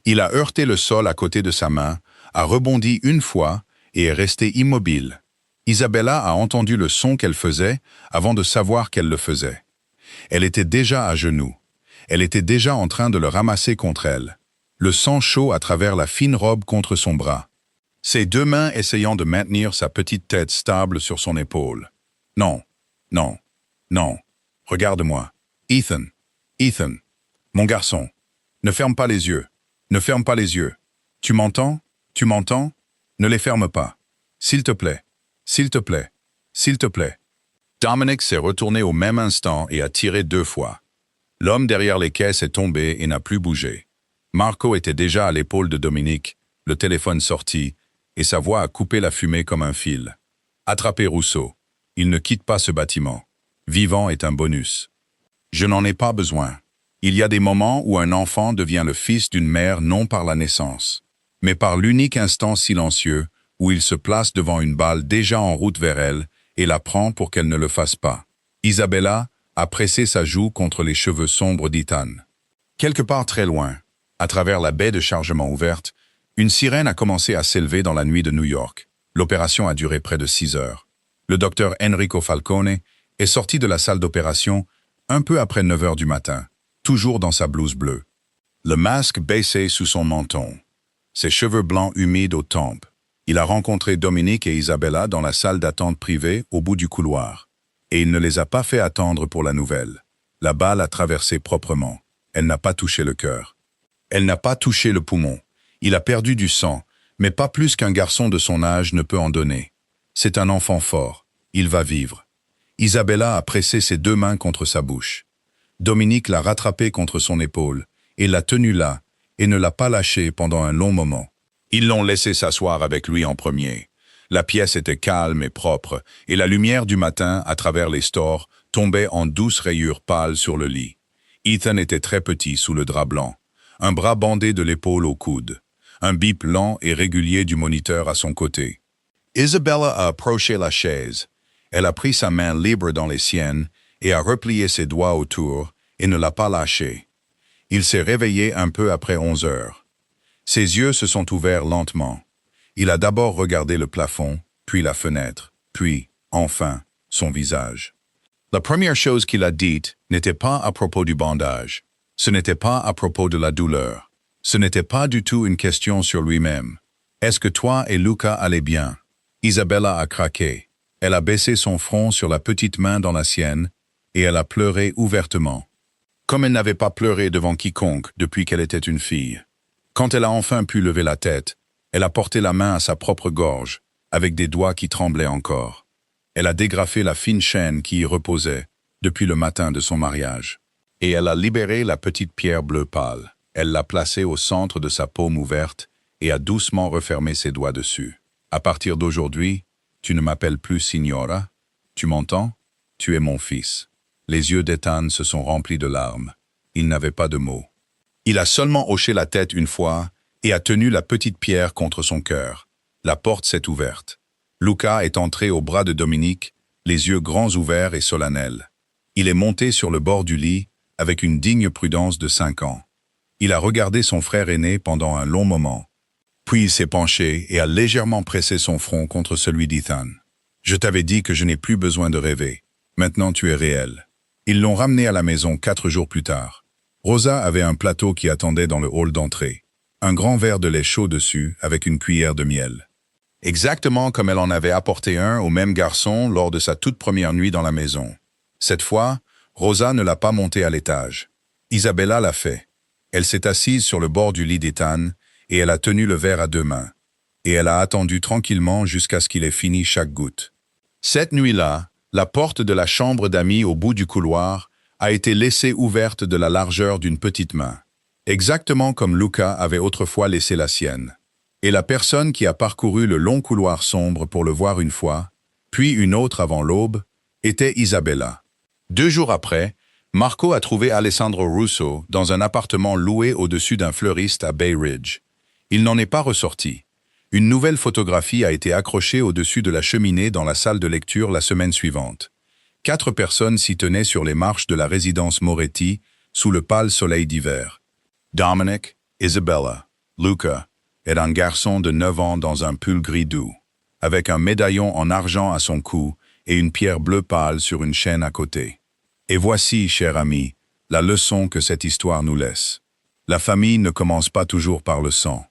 Il a heurté le sol à côté de sa main, a rebondi une fois et est resté immobile. Isabella a entendu le son qu'elle faisait avant de savoir qu'elle le faisait. Elle était déjà à genoux. Elle était déjà en train de le ramasser contre elle. Le sang chaud à travers la fine robe contre son bras. Ses 2 mains essayant de maintenir sa petite tête stable sur son épaule. Non, non, non. Regarde-moi. Ethan, Ethan, mon garçon. Ne ferme pas les yeux. Ne ferme pas les yeux. Tu m'entends? Tu m'entends? Ne les ferme pas. S'il te plaît. S'il te plaît. S'il te plaît. Dominic s'est retourné au même instant et a tiré 2 fois. L'homme derrière les caisses est tombé et n'a plus bougé. Marco était déjà à l'épaule de Dominic, le téléphone sorti, et sa voix a coupé la fumée comme un fil. Attrapez Rousseau. Il ne quitte pas ce bâtiment. Vivant est un bonus. Je n'en ai pas besoin. Il y a des moments où un enfant devient le fils d'une mère non par la naissance, mais par l'unique instant silencieux où il se place devant une balle déjà en route vers elle et la prend pour qu'elle ne le fasse pas. Isabella a pressé sa joue contre les cheveux sombres d'Ethan. Quelque part très loin, à travers la baie de chargement ouverte, une sirène a commencé à s'élever dans la nuit de New York. L'opération a duré près de 6 heures. Le docteur Enrico Falcone est sorti de la salle d'opération un peu après 9 heures du matin, toujours dans sa blouse bleue. Le masque baissé sous son menton, ses cheveux blancs humides aux tempes. Il a rencontré Dominique et Isabella dans la salle d'attente privée au bout du couloir. Et il ne les a pas fait attendre pour la nouvelle. La balle a traversé proprement. Elle n'a pas touché le cœur. Elle n'a pas touché le poumon. Il a perdu du sang, mais pas plus qu'un garçon de son âge ne peut en donner. C'est un enfant fort. Il va vivre. Isabella a pressé ses 2 mains contre sa bouche. Dominique l'a rattrapé contre son épaule et l'a tenu là et ne l'a pas lâché pendant un long moment. Ils l'ont laissé s'asseoir avec lui en premier. La pièce était calme et propre, et la lumière du matin, à travers les stores, tombait en douces rayures pâles sur le lit. Ethan était très petit sous le drap blanc, un bras bandé de l'épaule au coude, un bip lent et régulier du moniteur à son côté. Isabella a approché la chaise. Elle a pris sa main libre dans les siennes et a replié ses doigts autour et ne l'a pas lâché. Il s'est réveillé un peu après 11 heures. Ses yeux se sont ouverts lentement. Il a d'abord regardé le plafond, puis la fenêtre, puis, enfin, son visage. La première chose qu'il a dite n'était pas à propos du bandage. Ce n'était pas à propos de la douleur. Ce n'était pas du tout une question sur lui-même. Est-ce que toi et Luca allez bien? Isabella a craqué. Elle a baissé son front sur la petite main dans la sienne et elle a pleuré ouvertement. Comme elle n'avait pas pleuré devant quiconque depuis qu'elle était une fille. Quand elle a enfin pu lever la tête, elle a porté la main à sa propre gorge, avec des doigts qui tremblaient encore. Elle a dégrafé la fine chaîne qui y reposait depuis le matin de son mariage. Et elle a libéré la petite pierre bleu pâle. Elle l'a placée au centre de sa paume ouverte et a doucement refermé ses doigts dessus. À partir d'aujourd'hui, tu ne m'appelles plus Signora. Tu m'entends? Tu es mon fils. Les yeux d'Ethan se sont remplis de larmes. Il n'avait pas de mots. Il a seulement hoché la tête une fois et a tenu la petite pierre contre son cœur. La porte s'est ouverte. Luca est entré au bras de Dominique, les yeux grands ouverts et solennels. Il est monté sur le bord du lit avec une digne prudence de 5 ans. Il a regardé son frère aîné pendant un long moment. Puis il s'est penché et a légèrement pressé son front contre celui d'Ethan. « Je t'avais dit que je n'ai plus besoin de rêver. Maintenant tu es réel. » Ils l'ont ramené à la maison 4 jours plus tard. Rosa avait un plateau qui attendait dans le hall d'entrée. Un grand verre de lait chaud dessus avec une cuillère de miel. Exactement comme elle en avait apporté un au même garçon lors de sa toute première nuit dans la maison. Cette fois, Rosa ne l'a pas monté à l'étage. Isabella l'a fait. Elle s'est assise sur le bord du lit d'Ethan et elle a tenu le verre à 2 mains. Et elle a attendu tranquillement jusqu'à ce qu'il ait fini chaque goutte. Cette nuit-là, la porte de la chambre d'amis au bout du couloir a été laissée ouverte de la largeur d'une petite main, exactement comme Luca avait autrefois laissé la sienne. Et la personne qui a parcouru le long couloir sombre pour le voir une fois, puis une autre avant l'aube, était Isabella. 2 jours après, Marco a trouvé Alessandro Russo dans un appartement loué au-dessus d'un fleuriste à Bay Ridge. Il n'en est pas ressorti. Une nouvelle photographie a été accrochée au-dessus de la cheminée dans la salle de lecture la semaine suivante. 4 personnes s'y tenaient sur les marches de la résidence Moretti, sous le pâle soleil d'hiver. Dominic, Isabella, Luca et un garçon de 9 ans dans un pull gris doux, avec un médaillon en argent à son cou et une pierre bleu pâle sur une chaîne à côté. Et voici, cher ami, la leçon que cette histoire nous laisse. La famille ne commence pas toujours par le sang.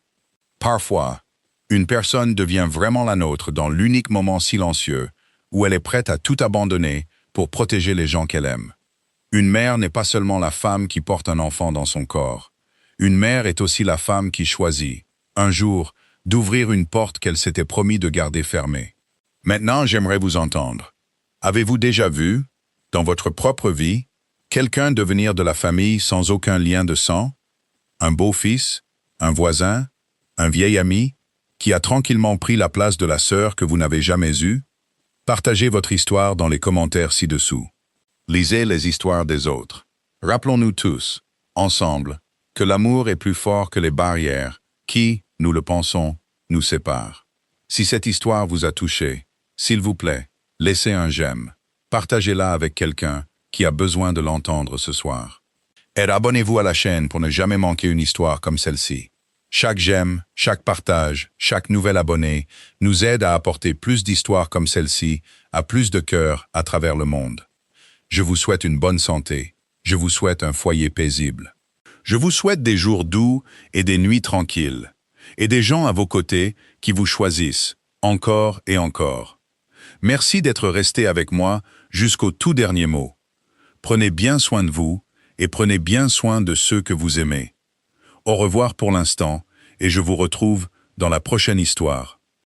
Parfois, une personne devient vraiment la nôtre dans l'unique moment silencieux où elle est prête à tout abandonner pour protéger les gens qu'elle aime. Une mère n'est pas seulement la femme qui porte un enfant dans son corps. Une mère est aussi la femme qui choisit, un jour, d'ouvrir une porte qu'elle s'était promis de garder fermée. Maintenant, j'aimerais vous entendre. Avez-vous déjà vu, dans votre propre vie, quelqu'un devenir de la famille sans aucun lien de sang? Un beau-fils, un voisin, un vieil ami, qui a tranquillement pris la place de la sœur que vous n'avez jamais eue? Partagez votre histoire dans les commentaires ci-dessous. Lisez les histoires des autres. Rappelons-nous tous, ensemble, que l'amour est plus fort que les barrières qui, nous le pensons, nous séparent. Si cette histoire vous a touché, s'il vous plaît, laissez un j'aime. Partagez-la avec quelqu'un qui a besoin de l'entendre ce soir. Et abonnez-vous à la chaîne pour ne jamais manquer une histoire comme celle-ci. Chaque j'aime, chaque partage, chaque nouvel abonné nous aide à apporter plus d'histoires comme celle-ci à plus de cœurs à travers le monde. Je vous souhaite une bonne santé. Je vous souhaite un foyer paisible. Je vous souhaite des jours doux et des nuits tranquilles. Et des gens à vos côtés qui vous choisissent, encore et encore. Merci d'être resté avec moi jusqu'au tout dernier mot. Prenez bien soin de vous et prenez bien soin de ceux que vous aimez. Au revoir pour l'instant et je vous retrouve dans la prochaine histoire.